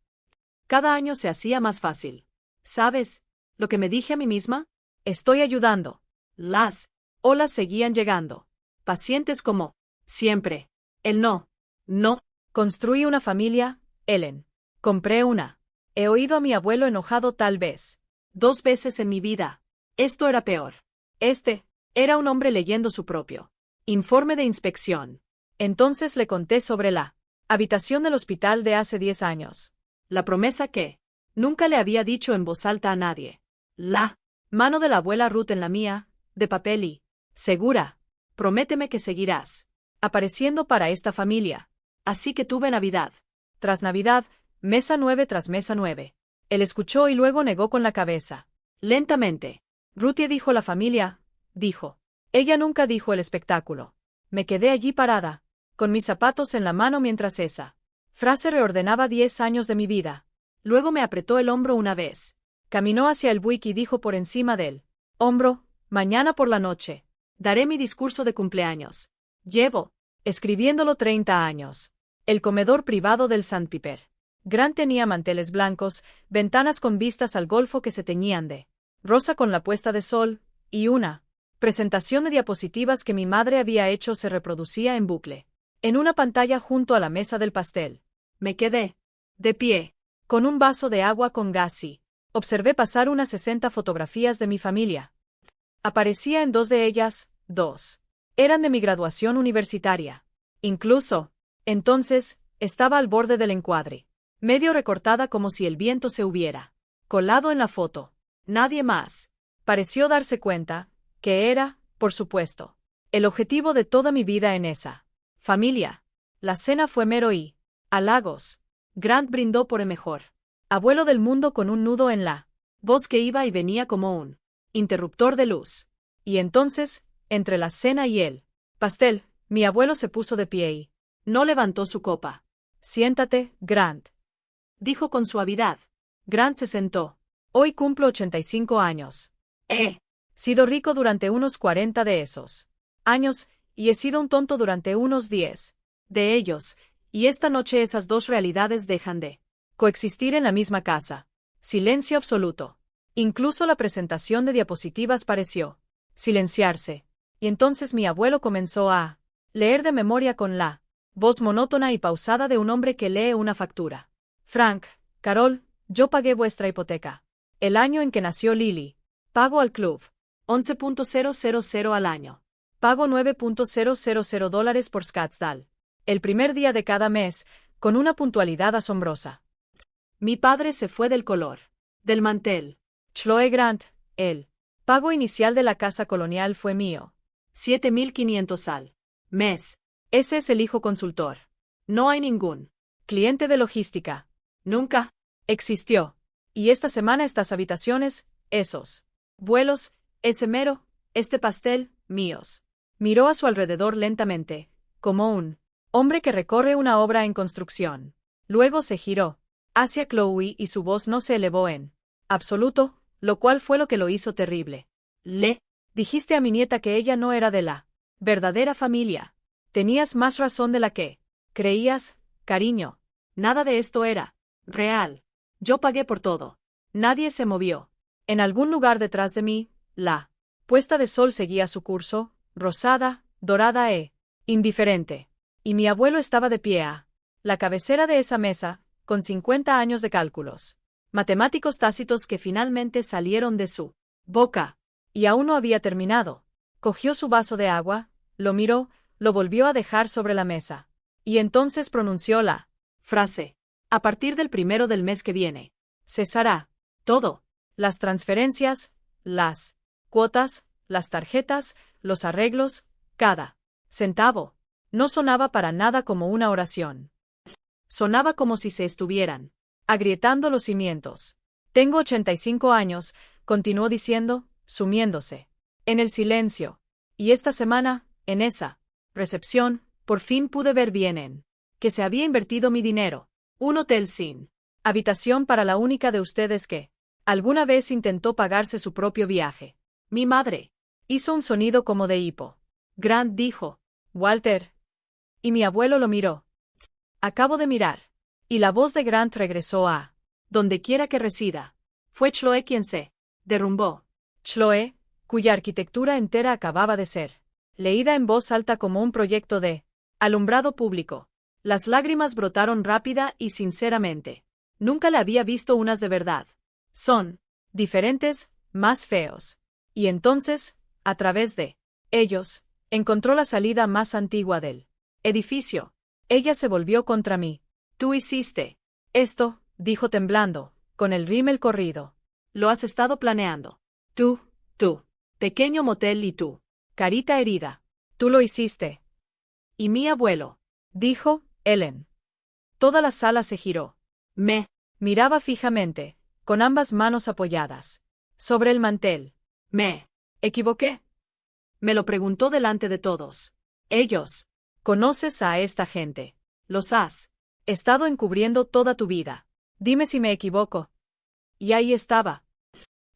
Cada año se hacía más fácil. ¿Sabes lo que me dije a mí misma? Estoy ayudando. Las olas seguían llegando. Pacientes como siempre. El no. Construí una familia, Ellen. Compré una. He oído a mi abuelo enojado tal vez 2 veces en mi vida. Esto era peor. Era un hombre leyendo su propio informe de inspección. Entonces le conté sobre la habitación del hospital de hace 10 años. La promesa que nunca le había dicho en voz alta a nadie. La mano de la abuela Ruth en la mía, de papel y segura. Prométeme que seguirás apareciendo para esta familia. Así que tuve Navidad tras Navidad, mesa 9 tras mesa 9. Él escuchó y luego negó con la cabeza. Lentamente. Ruthie dijo la familia, dijo. Ella nunca dijo el espectáculo. Me quedé allí parada, con mis zapatos en la mano mientras esa frase reordenaba 10 años de mi vida. Luego me apretó el hombro una vez. Caminó hacia el Buick y dijo por encima del hombro, mañana por la noche, daré mi discurso de cumpleaños. Llevo escribiéndolo 30 años. El comedor privado del Sandpiper. Grant tenía manteles blancos, ventanas con vistas al golfo que se teñían de rosa con la puesta de sol, y una presentación de diapositivas que mi madre había hecho se reproducía en bucle. En una pantalla junto a la mesa del pastel. Me quedé de pie, con un vaso de agua con gas y observé pasar unas 60 fotografías de mi familia. Aparecía en 2 de ellas, 2. Eran de mi graduación universitaria. Incluso, entonces, estaba al borde del encuadre, medio recortada como si el viento se hubiera colado en la foto. Nadie más pareció darse cuenta que era, por supuesto, el objetivo de toda mi vida en esa familia. La cena fue mero y halagos. Grant brindó por el mejor abuelo del mundo con un nudo en la voz que iba y venía como un interruptor de luz. Y entonces, entre la cena y el pastel, mi abuelo se puso de pie y no levantó su copa. Siéntate, Grant, dijo con suavidad. Grant se sentó. Hoy cumplo 85 años. He sido rico durante unos 40 de esos años, y he sido un tonto durante unos 10 de ellos, y esta noche esas 2 realidades dejan de coexistir en la misma casa. Silencio absoluto. Incluso la presentación de diapositivas pareció silenciarse. Y entonces mi abuelo comenzó a leer de memoria con la voz monótona y pausada de un hombre que lee una factura. Frank, Carol, yo pagué vuestra hipoteca. El año en que nació Lily. Pago al club. 11.000 al año. Pago $9.000 por Scottsdale. El primer día de cada mes, con una puntualidad asombrosa. Mi padre se fue del color. Del mantel. Chloe Grant, el pago inicial de la casa colonial fue mío. 7.500 al mes. Ese es el hijo consultor. No hay ningún cliente de logística. Nunca existió. Y esta semana estas habitaciones, esos vuelos, ese mero, este pastel, míos. Miró a su alrededor lentamente, como un hombre que recorre una obra en construcción. Luego se giró hacia Chloe y su voz no se elevó en absoluto, lo cual fue lo que lo hizo terrible. Le dijiste a mi nieta que ella no era de la verdadera familia. Tenías más razón de la que creías, cariño. Nada de esto era real. Yo pagué por todo. Nadie se movió. En algún lugar detrás de mí, la puesta de sol seguía su curso, rosada, dorada e indiferente. Y mi abuelo estaba de pie a la cabecera de esa mesa, con 50 años de cálculos matemáticos tácitos que finalmente salieron de su boca. Y aún no había terminado. Cogió su vaso de agua, lo miró, lo volvió a dejar sobre la mesa. Y entonces pronunció la frase. A partir del 1 del mes que viene. Cesará. Todo. Las transferencias, las cuotas, las tarjetas, los arreglos, cada centavo. No sonaba para nada como una oración. Sonaba como si se estuvieran agrietando los cimientos. Tengo 85 años, continuó diciendo, sumiéndose en el silencio. Y esta semana, en esa recepción, por fin pude ver bien en que se había invertido mi dinero. Un hotel sin habitación para la única de ustedes que alguna vez intentó pagarse su propio viaje. Mi madre hizo un sonido como de hipo. Grant dijo, Walter. Y mi abuelo lo miró. Acabo de mirar. Y la voz de Grant regresó a donde quiera que resida. Fue Chloe quien se derrumbó. Chloe, cuya arquitectura entera acababa de ser leída en voz alta como un proyecto de alumbrado público. Las lágrimas brotaron rápida y sinceramente. Nunca le había visto unas de verdad. Son diferentes, más feos. Y entonces, a través de ellos, encontró la salida más antigua del edificio. Ella se volvió contra mí. Tú hiciste esto, dijo temblando, con el rímel corrido. Lo has estado planeando. Tú, pequeño motel y tú, carita herida. Tú lo hiciste. Y mi abuelo, dijo Ellen. Toda la sala se giró. Me miraba fijamente, con ambas manos apoyadas sobre el mantel. ¿Me equivoqué? Me lo preguntó delante de todos. Ellos. ¿Conoces a esta gente? Los has estado encubriendo toda tu vida. Dime si me equivoco. Y ahí estaba.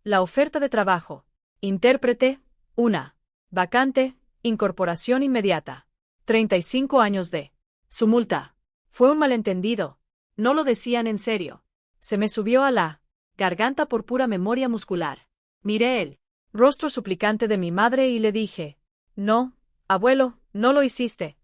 La oferta de trabajo. Intérprete, una. Vacante, incorporación inmediata. 35 años de. Su multa. Fue un malentendido. No lo decían en serio. Se me subió a la garganta por pura memoria muscular. Miré el rostro suplicante de mi madre y le dije, no, abuelo, no lo hiciste.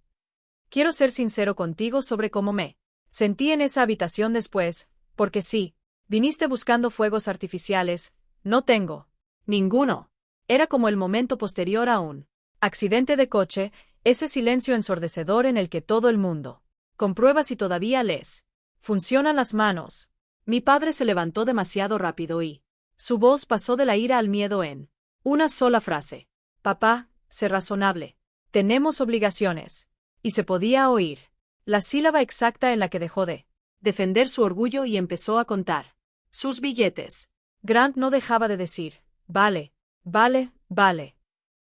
Quiero ser sincero contigo sobre cómo me sentí en esa habitación después, porque sí, viniste buscando fuegos artificiales, no tengo ninguno. Era como el momento posterior a un accidente de coche, ese silencio ensordecedor en el que todo el mundo comprueba si todavía les funcionan las manos. Mi padre se levantó demasiado rápido y su voz pasó de la ira al miedo en una sola frase. Papá, sé razonable. Tenemos obligaciones. Y se podía oír la sílaba exacta en la que dejó de defender su orgullo y empezó a contar sus billetes. Grant no dejaba de decir, vale, vale, vale.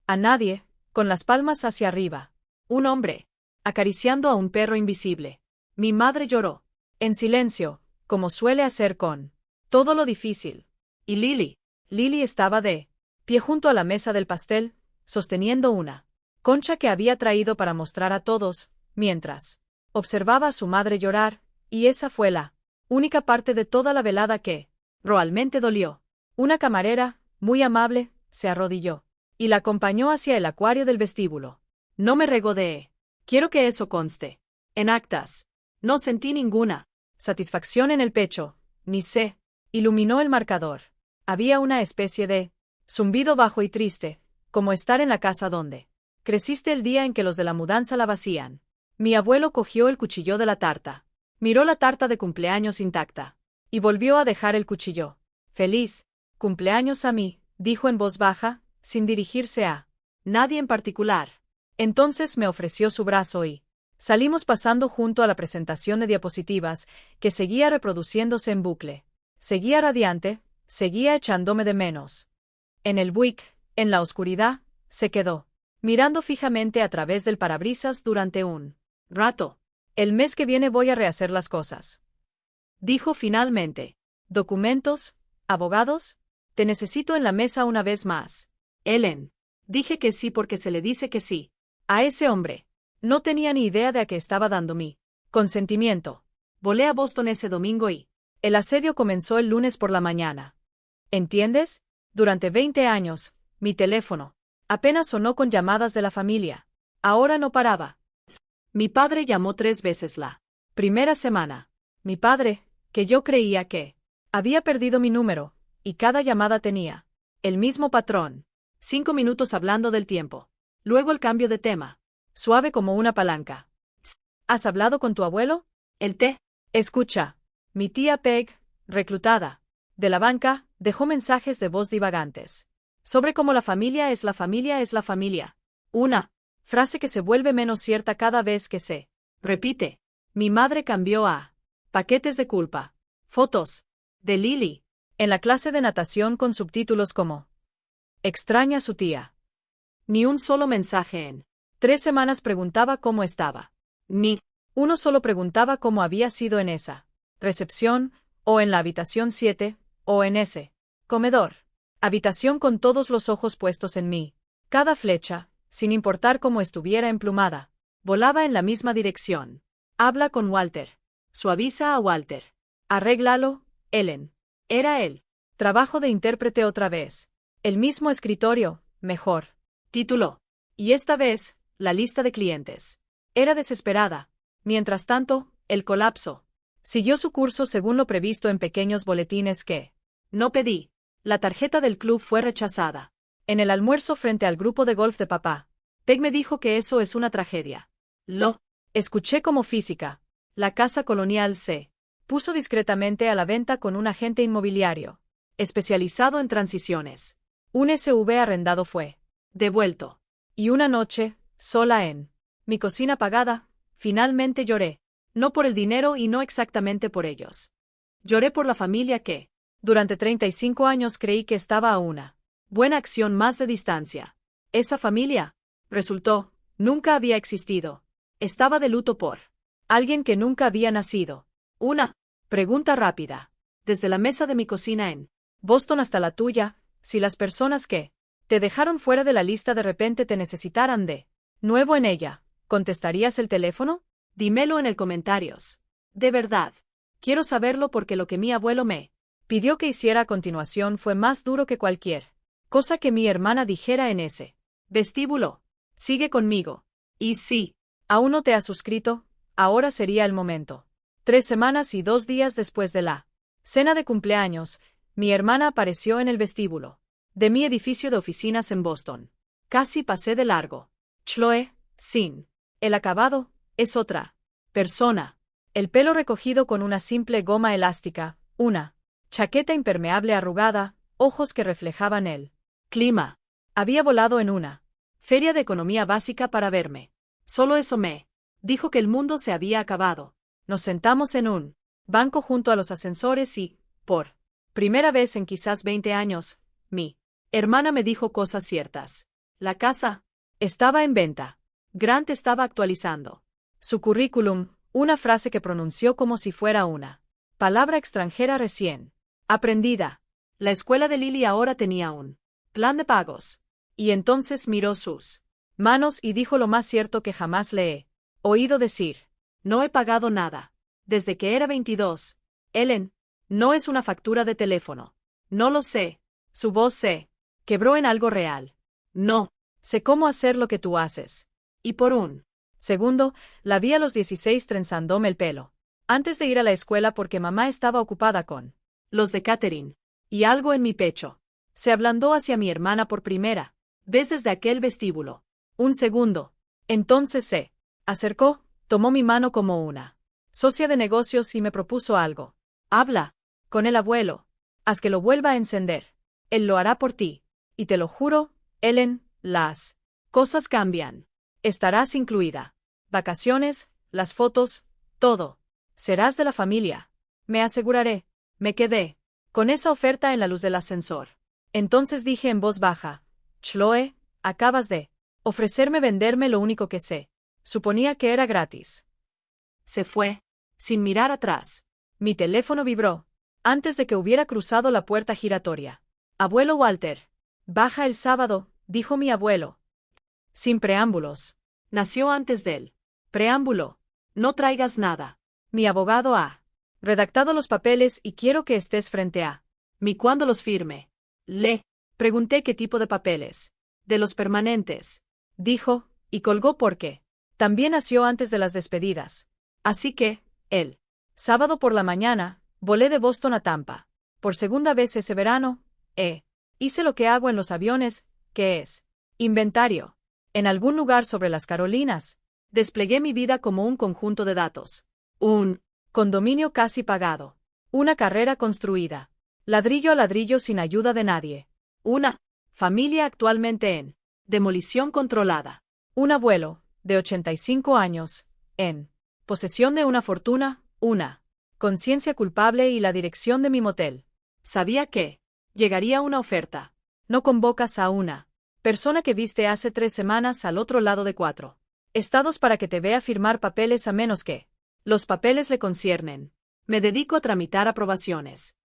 A nadie, con las palmas hacia arriba. Un hombre, acariciando a un perro invisible. Mi madre lloró, en silencio, como suele hacer con todo lo difícil. Y Lily estaba de pie junto a la mesa del pastel, sosteniendo una concha que había traído para mostrar a todos, mientras observaba a su madre llorar, y esa fue la única parte de toda la velada que realmente dolió. Una camarera, muy amable, se arrodilló y la acompañó hacia el acuario del vestíbulo. No me regodeé. Quiero que eso conste. En actas. No sentí ninguna satisfacción en el pecho, ni se iluminó el marcador. Había una especie de zumbido bajo y triste, como estar en la casa donde creciste el día en que los de la mudanza la vacían. Mi abuelo cogió el cuchillo de la tarta. Miró la tarta de cumpleaños intacta. Y volvió a dejar el cuchillo. Feliz cumpleaños a mí, dijo en voz baja, sin dirigirse a nadie en particular. Entonces me ofreció su brazo y salimos pasando junto a la presentación de diapositivas, que seguía reproduciéndose en bucle. Seguía radiante, seguía echándome de menos. En el buick, en la oscuridad, se quedó mirando fijamente a través del parabrisas durante un rato. El mes que viene voy a rehacer las cosas. Dijo finalmente. ¿Documentos? ¿Abogados? Te necesito en la mesa una vez más. Ellen. Dije que sí porque se le dice que sí. A ese hombre. No tenía ni idea de a qué estaba dando mi consentimiento. Volé a Boston ese domingo y el asedio comenzó el lunes por la mañana. ¿Entiendes? Durante 20 años, mi teléfono apenas sonó con llamadas de la familia. Ahora no paraba. Mi padre llamó 3 veces la primera semana. Mi padre, que yo creía que había perdido mi número, y cada llamada tenía el mismo patrón. 5 minutos hablando del tiempo. Luego el cambio de tema. Suave como una palanca. ¿Has hablado con tu abuelo? El té. Escucha. Mi tía Peg, reclutada de la banca, dejó mensajes de voz divagantes sobre cómo la familia es la familia es la familia. Una frase que se vuelve menos cierta cada vez que se repite. Mi madre cambió a paquetes de culpa. Fotos de Lily en la clase de natación con subtítulos como extraña a su tía. Ni un solo mensaje en 3 semanas preguntaba cómo estaba. Ni uno solo preguntaba cómo había sido en esa recepción, o en la habitación 7, o en ese comedor. Habitación con todos los ojos puestos en mí. Cada flecha, sin importar cómo estuviera emplumada, volaba en la misma dirección. Habla con Walter. Suaviza a Walter. Arréglalo, Ellen. Era él. Trabajo de intérprete otra vez. El mismo escritorio, mejor. Título. Y esta vez, la lista de clientes. Era desesperada. Mientras tanto, el colapso siguió su curso según lo previsto en pequeños boletines que no pedí. La tarjeta del club fue rechazada. En el almuerzo frente al grupo de golf de papá, Peg me dijo que eso es una tragedia. Lo escuché como física. La casa colonial se puso discretamente a la venta con un agente inmobiliario especializado en transiciones. Un SV arrendado fue devuelto. Y una noche, sola en mi cocina apagada, finalmente lloré. No por el dinero y no exactamente por ellos. Lloré por la familia que, durante 35 años creí que estaba a una buena acción más de distancia. Esa familia, resultó, nunca había existido. Estaba de luto por alguien que nunca había nacido. Una pregunta rápida. Desde la mesa de mi cocina en Boston hasta la tuya, si las personas que te dejaron fuera de la lista de repente te necesitaran de nuevo en ella, ¿contestarías el teléfono? Dímelo en el comentarios. De verdad. Quiero saberlo porque lo que mi abuelo me pidió que hiciera a continuación fue más duro que cualquier cosa que mi hermana dijera en ese vestíbulo. Sigue conmigo. Y sí, aún no te has suscrito, ahora sería el momento. 3 semanas y 2 días después de la cena de cumpleaños, mi hermana apareció en el vestíbulo de mi edificio de oficinas en Boston. Casi pasé de largo. Chloe, sin el acabado, es otra persona. El pelo recogido con una simple goma elástica, una chaqueta impermeable arrugada, ojos que reflejaban el clima. Había volado en una feria de economía básica para verme. Solo eso me dijo que el mundo se había acabado. Nos sentamos en un banco junto a los ascensores y, por primera vez en quizás 20 años, mi hermana me dijo cosas ciertas. La casa estaba en venta. Grant estaba actualizando su currículum, una frase que pronunció como si fuera una palabra extranjera recién aprendida. La escuela de Lily ahora tenía un plan de pagos. Y entonces miró sus manos y dijo lo más cierto que jamás le he oído decir. No he pagado nada. Desde que era 22. Ellen, no es una factura de teléfono. No lo sé. Su voz se quebró en algo real. No. Sé cómo hacer lo que tú haces. Y por un segundo, la vi a los 16 trenzándome el pelo. Antes de ir a la escuela porque mamá estaba ocupada con los de catering. Y algo en mi pecho se ablandó hacia mi hermana por primera vez desde aquel vestíbulo. Un segundo. Entonces se acercó, tomó mi mano como una socia de negocios y me propuso algo. Habla con el abuelo. Haz que lo vuelva a encender. Él lo hará por ti. Y te lo juro, Ellen, las cosas cambian. Estarás incluida. Vacaciones, las fotos, todo. Serás de la familia. Me aseguraré. Me quedé con esa oferta en la luz del ascensor. Entonces dije en voz baja, Chloe, acabas de ofrecerme venderme lo único que sé. Suponía que era gratis. Se fue, sin mirar atrás. Mi teléfono vibró, antes de que hubiera cruzado la puerta giratoria. Abuelo Walter. Baja el sábado, dijo mi abuelo. Sin preámbulos. Nació antes del preámbulo. No traigas nada. Mi abogado ha redactado los papeles y quiero que estés frente a mí cuando los firme. Le pregunté qué tipo de papeles. De los permanentes. Dijo, y colgó porque también nació antes de las despedidas. Así que, el sábado por la mañana, volé de Boston a Tampa. Por segunda vez ese verano, hice lo que hago en los aviones, que es inventario. En algún lugar sobre las Carolinas, desplegué mi vida como un conjunto de datos. Un condominio casi pagado. Una carrera construida. Ladrillo a ladrillo sin ayuda de nadie. Una familia actualmente en demolición controlada. Un abuelo, de 85 años, en posesión de una fortuna, una conciencia culpable y la dirección de mi motel. Sabía que llegaría una oferta. No convocas a una persona que viste hace 3 semanas al otro lado de 4 estados para que te vea firmar papeles a menos que los papeles le conciernen. Me dedico a tramitar aprobaciones.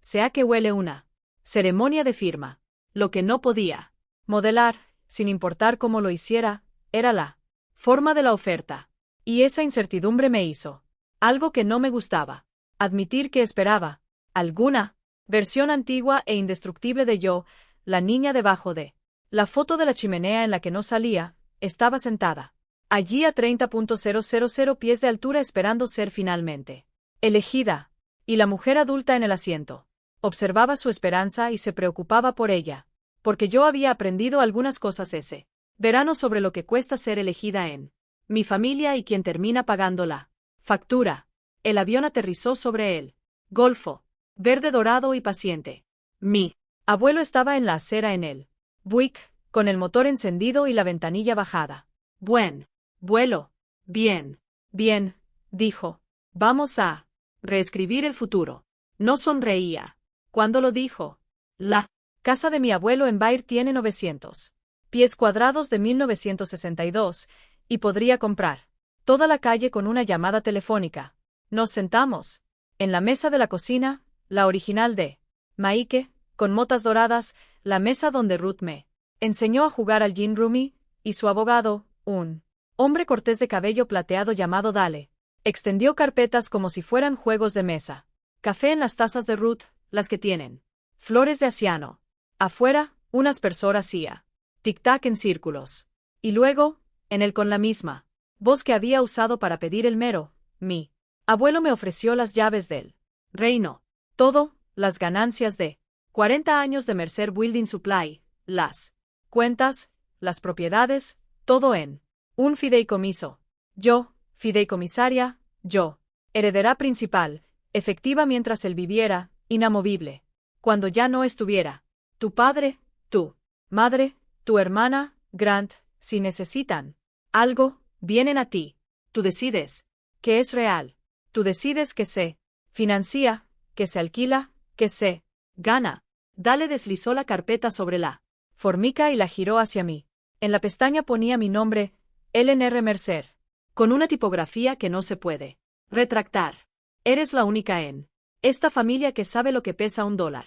Sea que huele una ceremonia de firma. Lo que no podía modelar, sin importar cómo lo hiciera, era la forma de la oferta. Y esa incertidumbre me hizo algo que no me gustaba. Admitir que esperaba alguna versión antigua e indestructible de yo, la niña debajo de la foto de la chimenea en la que no salía, estaba sentada allí a 30.000 pies de altura esperando ser finalmente elegida, y la mujer adulta en el asiento observaba su esperanza y se preocupaba por ella, porque yo había aprendido algunas cosas ese verano sobre lo que cuesta ser elegida en mi familia y quien termina pagando la factura. El avión aterrizó sobre el Golfo, verde dorado y paciente. Mi abuelo estaba en la acera en el Buick, con el motor encendido y la ventanilla bajada. Buen vuelo. Bien, bien, dijo. Vamos a reescribir el futuro. No sonreía. ¿Cuándo lo dijo? La casa de mi abuelo en Baird tiene 900 pies cuadrados de 1962, y podría comprar toda la calle con una llamada telefónica. Nos sentamos en la mesa de la cocina, la original de Maike, con motas doradas, la mesa donde Ruth me enseñó a jugar al gin rummy, y su abogado, un hombre cortés de cabello plateado llamado Dale, extendió carpetas como si fueran juegos de mesa. Café en las tazas de Ruth, las que tienen flores de asiano. Afuera, un aspersor hacía tic-tac en círculos. Y luego, en él con la misma voz que había usado para pedir el mero, mi abuelo me ofreció las llaves del reino. Todo, las ganancias de 40 años de Mercer Building Supply, las cuentas, las propiedades, todo en un fideicomiso. Yo, fideicomisaria, yo, heredera principal, efectiva mientras él viviera, inamovible. Cuando ya no estuviera. Tu padre, tu madre, tu hermana, Grant, si necesitan algo, vienen a ti. Tú decides que es real. Tú decides que se financia, que se alquila, que se gana. Dale deslizó la carpeta sobre la formica y la giró hacia mí. En la pestaña ponía mi nombre, Ellen R. Mercer, con una tipografía que no se puede retractar. Eres la única en esta familia que sabe lo que pesa $1.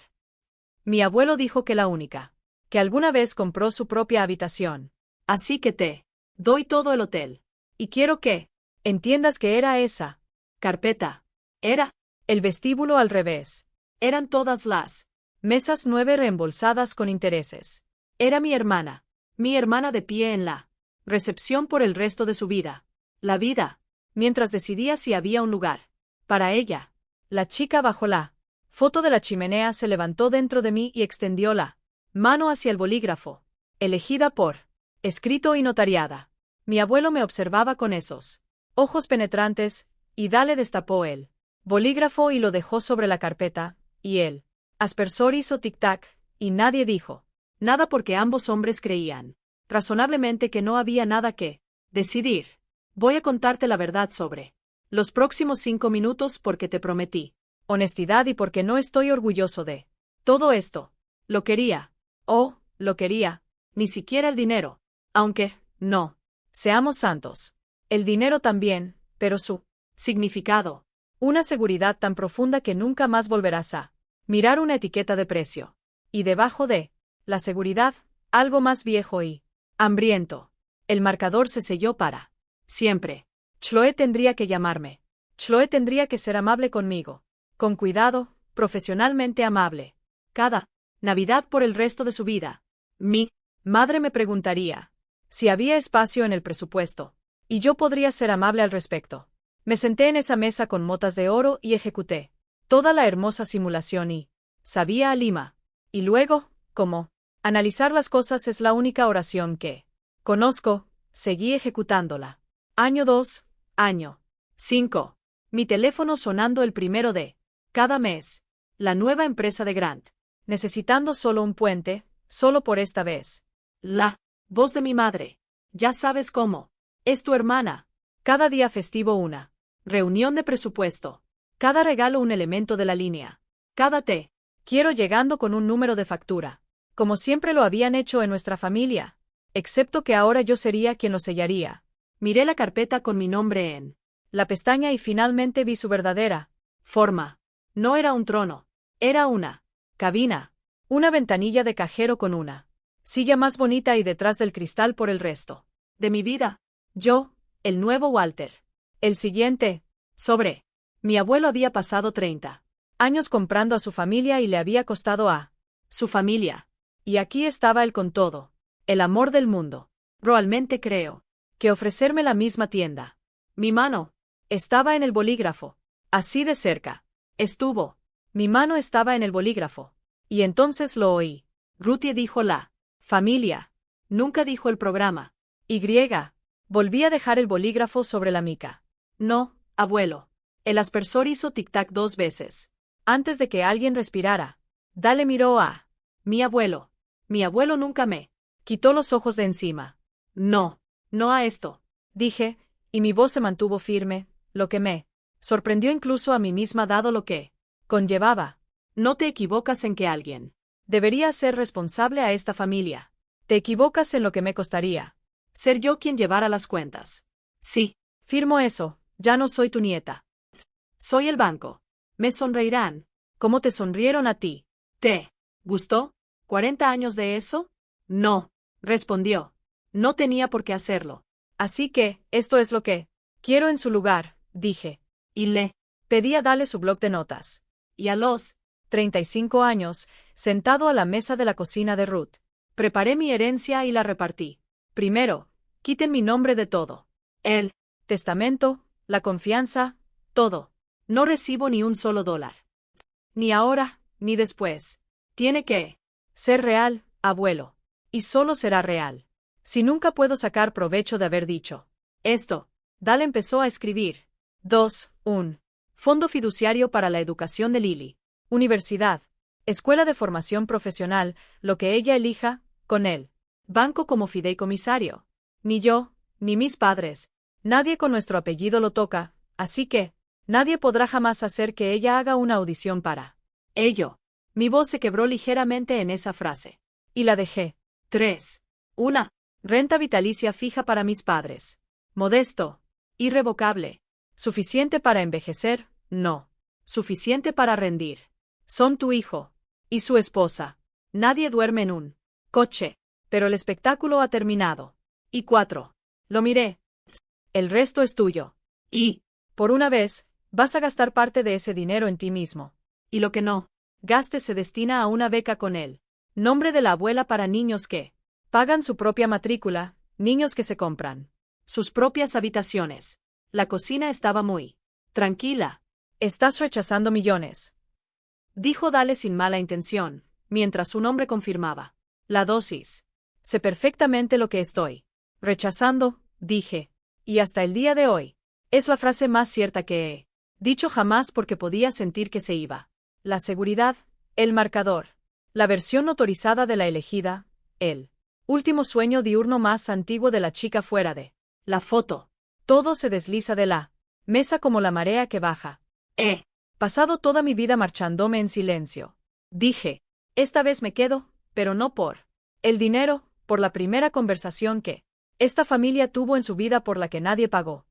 Mi abuelo dijo que la única que alguna vez compró su propia habitación. Así que te doy todo el hotel. Y quiero que entiendas que era esa carpeta. Era el vestíbulo al revés. Eran todas las mesas 9 reembolsadas con intereses. Era mi hermana. Mi hermana de pie en la recepción por el resto de su vida. La vida. Mientras decidía si había un lugar para ella. La chica bajó la foto de la chimenea, se levantó dentro de mí y extendió la mano hacia el bolígrafo. Elegida por escrito y notariada. Mi abuelo me observaba con esos ojos penetrantes, y Dale destapó el bolígrafo y lo dejó sobre la carpeta, y el aspersor hizo tic-tac, y nadie dijo nada porque ambos hombres creían razonablemente que no había nada que decidir. Voy a contarte la verdad sobre los próximos 5 minutos porque te prometí honestidad y porque no estoy orgulloso de todo esto. Lo quería. Oh, lo quería. Ni siquiera el dinero. Aunque, no. Seamos santos. El dinero también, pero su significado. Una seguridad tan profunda que nunca más volverás a mirar una etiqueta de precio. Y debajo de la seguridad, algo más viejo y hambriento. El marcador se selló para siempre. Chloe tendría que llamarme. Chloe tendría que ser amable conmigo. Con cuidado, profesionalmente amable. Cada Navidad por el resto de su vida. Mi madre me preguntaría si había espacio en el presupuesto, y yo podría ser amable al respecto. Me senté en esa mesa con motas de oro y ejecuté toda la hermosa simulación y sabía a Lima. Y luego, como analizar las cosas es la única oración que conozco, seguí ejecutándola. Año 2, año 5. Mi teléfono sonando el primero de cada mes. La nueva empresa de Grant. Necesitando solo un puente, solo por esta vez. La voz de mi madre. Ya sabes cómo. Es tu hermana. Cada día festivo una reunión de presupuesto. Cada regalo un elemento de la línea. Cada te quiero llegando con un número de factura. Como siempre lo habían hecho en nuestra familia. Excepto que ahora yo sería quien lo sellaría. Miré la carpeta con mi nombre en la pestaña y finalmente vi su verdadera forma. No era un trono. Era una cabina. Una ventanilla de cajero con una silla más bonita y detrás del cristal por el resto de mi vida. Yo, el nuevo Walter. El siguiente, sobre. Mi abuelo había pasado 30 años comprando a su familia y le había costado a su familia. Y aquí estaba él con todo el amor del mundo. Realmente creo que ofrecerme la misma tienda. Mi mano estaba en el bolígrafo. Así de cerca. Estuvo. Mi mano estaba en el bolígrafo. Y entonces lo oí. Ruthie dijo la familia. Nunca dijo el programa. Y. Volví a dejar el bolígrafo sobre la mica. No, abuelo. El aspersor hizo tic-tac 2 veces. Antes de que alguien respirara. Dale miró a mi abuelo. Mi abuelo nunca me quitó los ojos de encima. No, no a esto, dije, y mi voz se mantuvo firme, lo que me sorprendió incluso a mí misma dado lo que conllevaba. No te equivocas en que alguien debería ser responsable a esta familia. Te equivocas en lo que me costaría ser yo quien llevara las cuentas. Sí, firmo eso, ya no soy tu nieta. Soy el banco. Me sonreirán. ¿Cómo te sonrieron a ti? ¿Te gustó? ¿40 años de eso? No, respondió. No tenía por qué hacerlo. Así que, esto es lo que quiero en su lugar, dije. Y le pedí a Dale su bloc de notas. Y a los 35 años, sentado a la mesa de la cocina de Ruth, preparé mi herencia y la repartí. Primero, quiten mi nombre de todo. El testamento, la confianza, todo. No recibo ni un solo dólar. Ni ahora, ni después. Tiene que ser real, abuelo. Y solo será real. Si nunca puedo sacar provecho de haber dicho esto. Dale empezó a escribir. 2. Un fondo fiduciario para la educación de Lily. Universidad. Escuela de formación profesional, lo que ella elija, con él. Banco como fideicomisario. Ni yo, ni mis padres. Nadie con nuestro apellido lo toca, así que nadie podrá jamás hacer que ella haga una audición para ello. Mi voz se quebró ligeramente en esa frase. Y la dejé. 3. Una renta vitalicia fija para mis padres. Modesto. Irrevocable. Suficiente para envejecer, no. Suficiente para rendir. Son tu hijo. Y su esposa. Nadie duerme en un coche. Pero el espectáculo ha terminado. Y 4. Lo miré. El resto es tuyo. Y, por una vez, vas a gastar parte de ese dinero en ti mismo. Y lo que no gastes se destina a una beca con él. Nombre de la abuela para niños que Pagan su propia matrícula, niños que se compran sus propias habitaciones. La cocina estaba muy tranquila. Estás rechazando millones, dijo Dale sin mala intención, mientras un hombre confirmaba la dosis. Sé perfectamente lo que estoy rechazando, dije. Y hasta el día de hoy, es la frase más cierta que he dicho jamás porque podía sentir que se iba. La seguridad, el marcador, la versión notarizada de la elegida, el último sueño diurno más antiguo de la chica fuera de la foto. Todo se desliza de la mesa como la marea que baja. He pasado toda mi vida marchándome en silencio. Dije, esta vez me quedo, pero no por el dinero, por la primera conversación que esta familia tuvo en su vida por la que nadie pagó.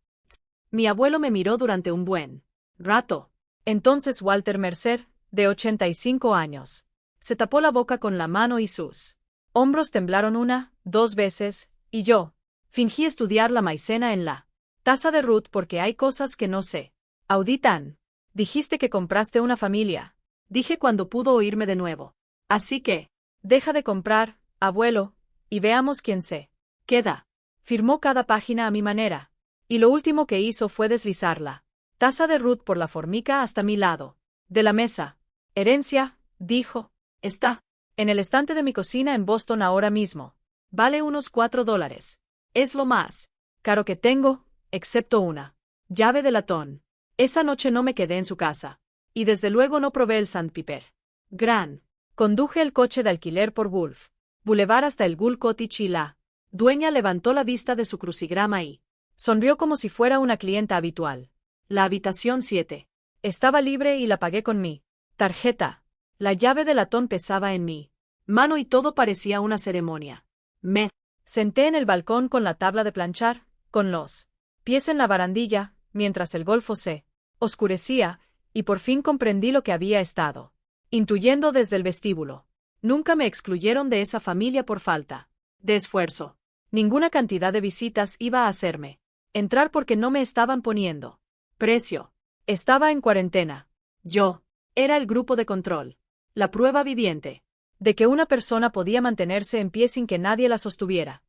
Mi abuelo me miró durante un buen rato. Entonces Walter Mercer, de 85 años, se tapó la boca con la mano y sus hombros temblaron 1, 2 veces, y yo fingí estudiar la maicena en la taza de Ruth porque hay cosas que no sé. Auditan, dijiste que compraste una familia, dije cuando pudo oírme de nuevo. Así que, deja de comprar, abuelo, y veamos quién se queda. Firmó cada página a mi manera, y lo último que hizo fue deslizar la taza de Ruth por la formica hasta mi lado de la mesa. Herencia, dijo, está en el estante de mi cocina en Boston ahora mismo. Vale unos $4. Es lo más caro que tengo, excepto una llave de latón. Esa noche no me quedé en su casa, y desde luego no probé el Sandpiper. Gran. Conduje el coche de alquiler por Wolf Boulevard hasta el Gull Cottage y la dueña levantó la vista de su crucigrama y sonrió como si fuera una clienta habitual. La habitación 7 estaba libre y la pagué con mi tarjeta. La llave de latón pesaba en mi mano y todo parecía una ceremonia. Me senté en el balcón con la tabla de planchar, con los pies en la barandilla, mientras el golfo se oscurecía, y por fin comprendí lo que había estado intuyendo desde el vestíbulo. Nunca me excluyeron de esa familia por falta de esfuerzo. Ninguna cantidad de visitas iba a hacerme entrar porque no me estaban poniendo precio. Estaba en cuarentena. Yo era el grupo de control, la prueba viviente de que una persona podía mantenerse en pie sin que nadie la sostuviera.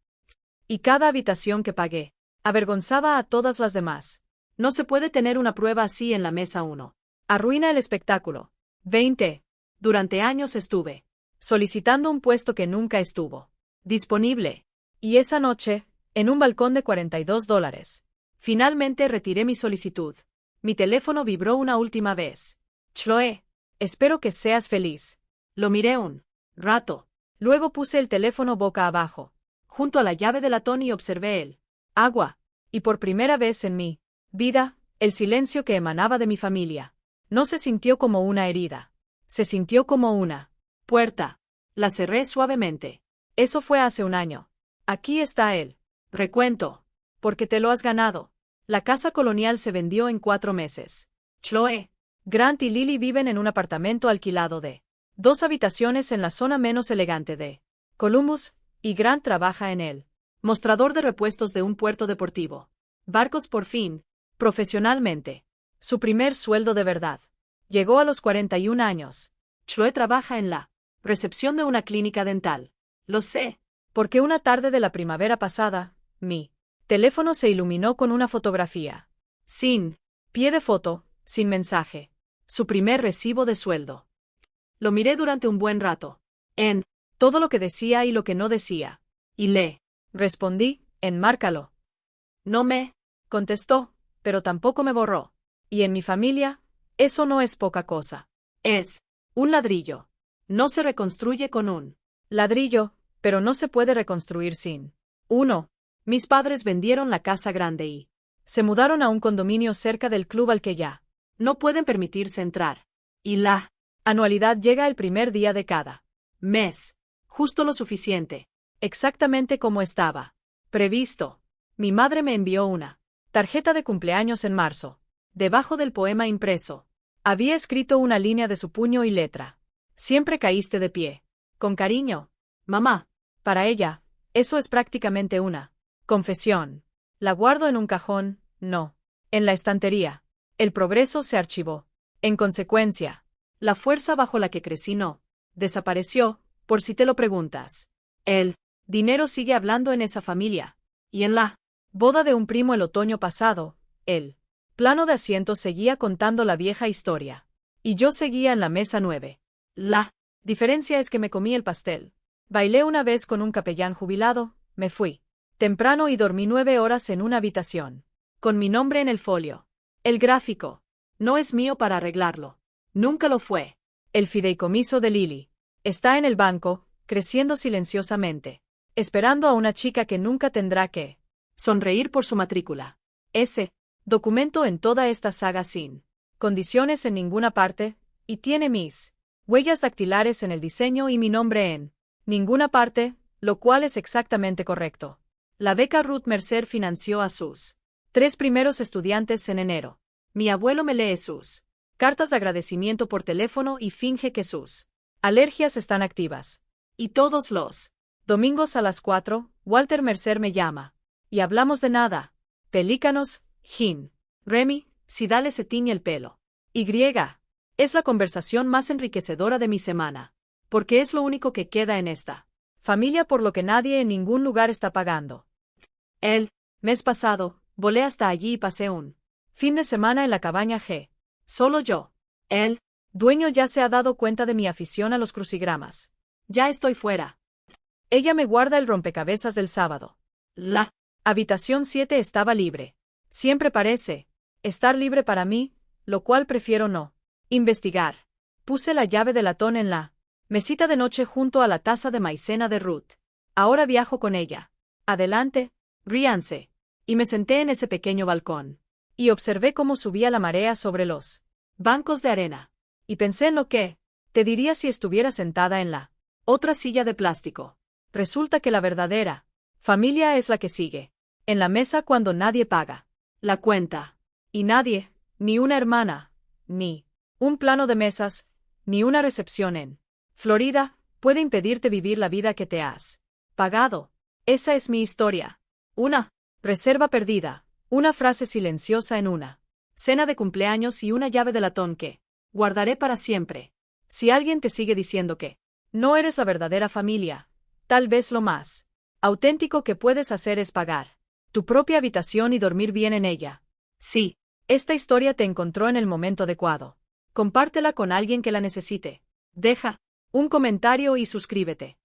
Y cada habitación que pagué avergonzaba a todas las demás. No se puede tener una prueba así en la mesa 1. Arruina el espectáculo. 20. Durante años estuve solicitando un puesto que nunca estuvo disponible. Y esa noche, en un balcón de $42, finalmente retiré mi solicitud. Mi teléfono vibró una última vez. Chloe, espero que seas feliz. Lo miré un rato. Luego puse el teléfono boca abajo, junto a la llave de latón y observé el agua. Y por primera vez en mi vida, el silencio que emanaba de mi familia no se sintió como una herida. Se sintió como una puerta. La cerré suavemente. Eso fue hace un año. Aquí está el recuento. Porque te lo has ganado. La casa colonial se vendió en 4 meses. Chloe, Grant y Lily viven en un apartamento alquilado de 2 habitaciones en la zona menos elegante de Columbus, y Grant trabaja en el mostrador de repuestos de un puerto deportivo. Barcos por fin, profesionalmente. Su primer sueldo de verdad. Llegó a los 41 años. Chloe trabaja en la recepción de una clínica dental. Lo sé, porque una tarde de la primavera pasada, mi teléfono se iluminó con una fotografía. Sin pie de foto, sin mensaje. Su primer recibo de sueldo. Lo miré durante un buen rato. En todo lo que decía y lo que no decía. Y le respondí, enmárcalo. No me contestó, pero tampoco me borró. Y en mi familia, eso no es poca cosa. Es un ladrillo. No se reconstruye con un ladrillo, pero no se puede reconstruir sin uno. Mis padres vendieron la casa grande y se mudaron a un condominio cerca del club al que ya no pueden permitirse entrar. Y la anualidad llega el primer día de cada mes. Justo lo suficiente. Exactamente como estaba previsto. Mi madre me envió una tarjeta de cumpleaños en marzo. Debajo del poema impreso, había escrito una línea de su puño y letra. Siempre caíste de pie. Con cariño. Mamá. Para ella, eso es prácticamente una confesión. La guardo en un cajón, no. En la estantería. El progreso se archivó. En consecuencia, la fuerza bajo la que crecí no desapareció, por si te lo preguntas. El Dinero sigue hablando en esa familia. Y en la boda de un primo el otoño pasado, el plano de asiento seguía contando la vieja historia. Y yo seguía en la mesa 9. La diferencia es que me comí el pastel. Bailé una vez con un capellán jubilado, me fui temprano y dormí 9 horas en una habitación. Con mi nombre en el folio. El gráfico no es mío para arreglarlo. Nunca lo fue. El fideicomiso de Lily está en el banco, creciendo silenciosamente, esperando a una chica que nunca tendrá que sonreír por su matrícula. Ese documento en toda esta saga sin condiciones en ninguna parte, y tiene mis huellas dactilares en el diseño y mi nombre en ninguna parte, lo cual es exactamente correcto. La beca Ruth Mercer financió a sus 3 primeros estudiantes en enero. Mi abuelo me lee sus cartas de agradecimiento por teléfono y finge que sus alergias están activas. Y todos los domingos a las 4, Walter Mercer me llama. Y hablamos de nada. Pelícanos, Gin. Remy, si Dale se tiñe el pelo. Y. Es la conversación más enriquecedora de mi semana. Porque es lo único que queda en esta familia por lo que nadie en ningún lugar está pagando. El mes pasado, volé hasta allí y pasé un fin de semana en la cabaña G. Solo yo. El dueño ya se ha dado cuenta de mi afición a los crucigramas. Ya estoy fuera. Ella me guarda el rompecabezas del sábado. La habitación 7 estaba libre. Siempre parece estar libre para mí, lo cual prefiero no investigar. Puse la llave de latón en la mesita de noche junto a la taza de maicena de Ruth. Ahora viajo con ella. Adelante, ríanse. Y me senté en ese pequeño balcón. Y observé cómo subía la marea sobre los bancos de arena. Y pensé en lo que te diría si estuviera sentada en la otra silla de plástico. Resulta que la verdadera familia es la que sigue en la mesa cuando nadie paga la cuenta. Y nadie, ni una hermana, ni un plano de mesas, ni una recepción en Florida, puede impedirte vivir la vida que te has pagado. Esa es mi historia. Una reserva perdida, una frase silenciosa en una cena de cumpleaños y una llave de latón que guardaré para siempre. Si alguien te sigue diciendo que no eres la verdadera familia, tal vez lo más auténtico que puedes hacer es pagar tu propia habitación y dormir bien en ella. Sí, esta historia te encontró en el momento adecuado. Compártela con alguien que la necesite. Deja un comentario y suscríbete.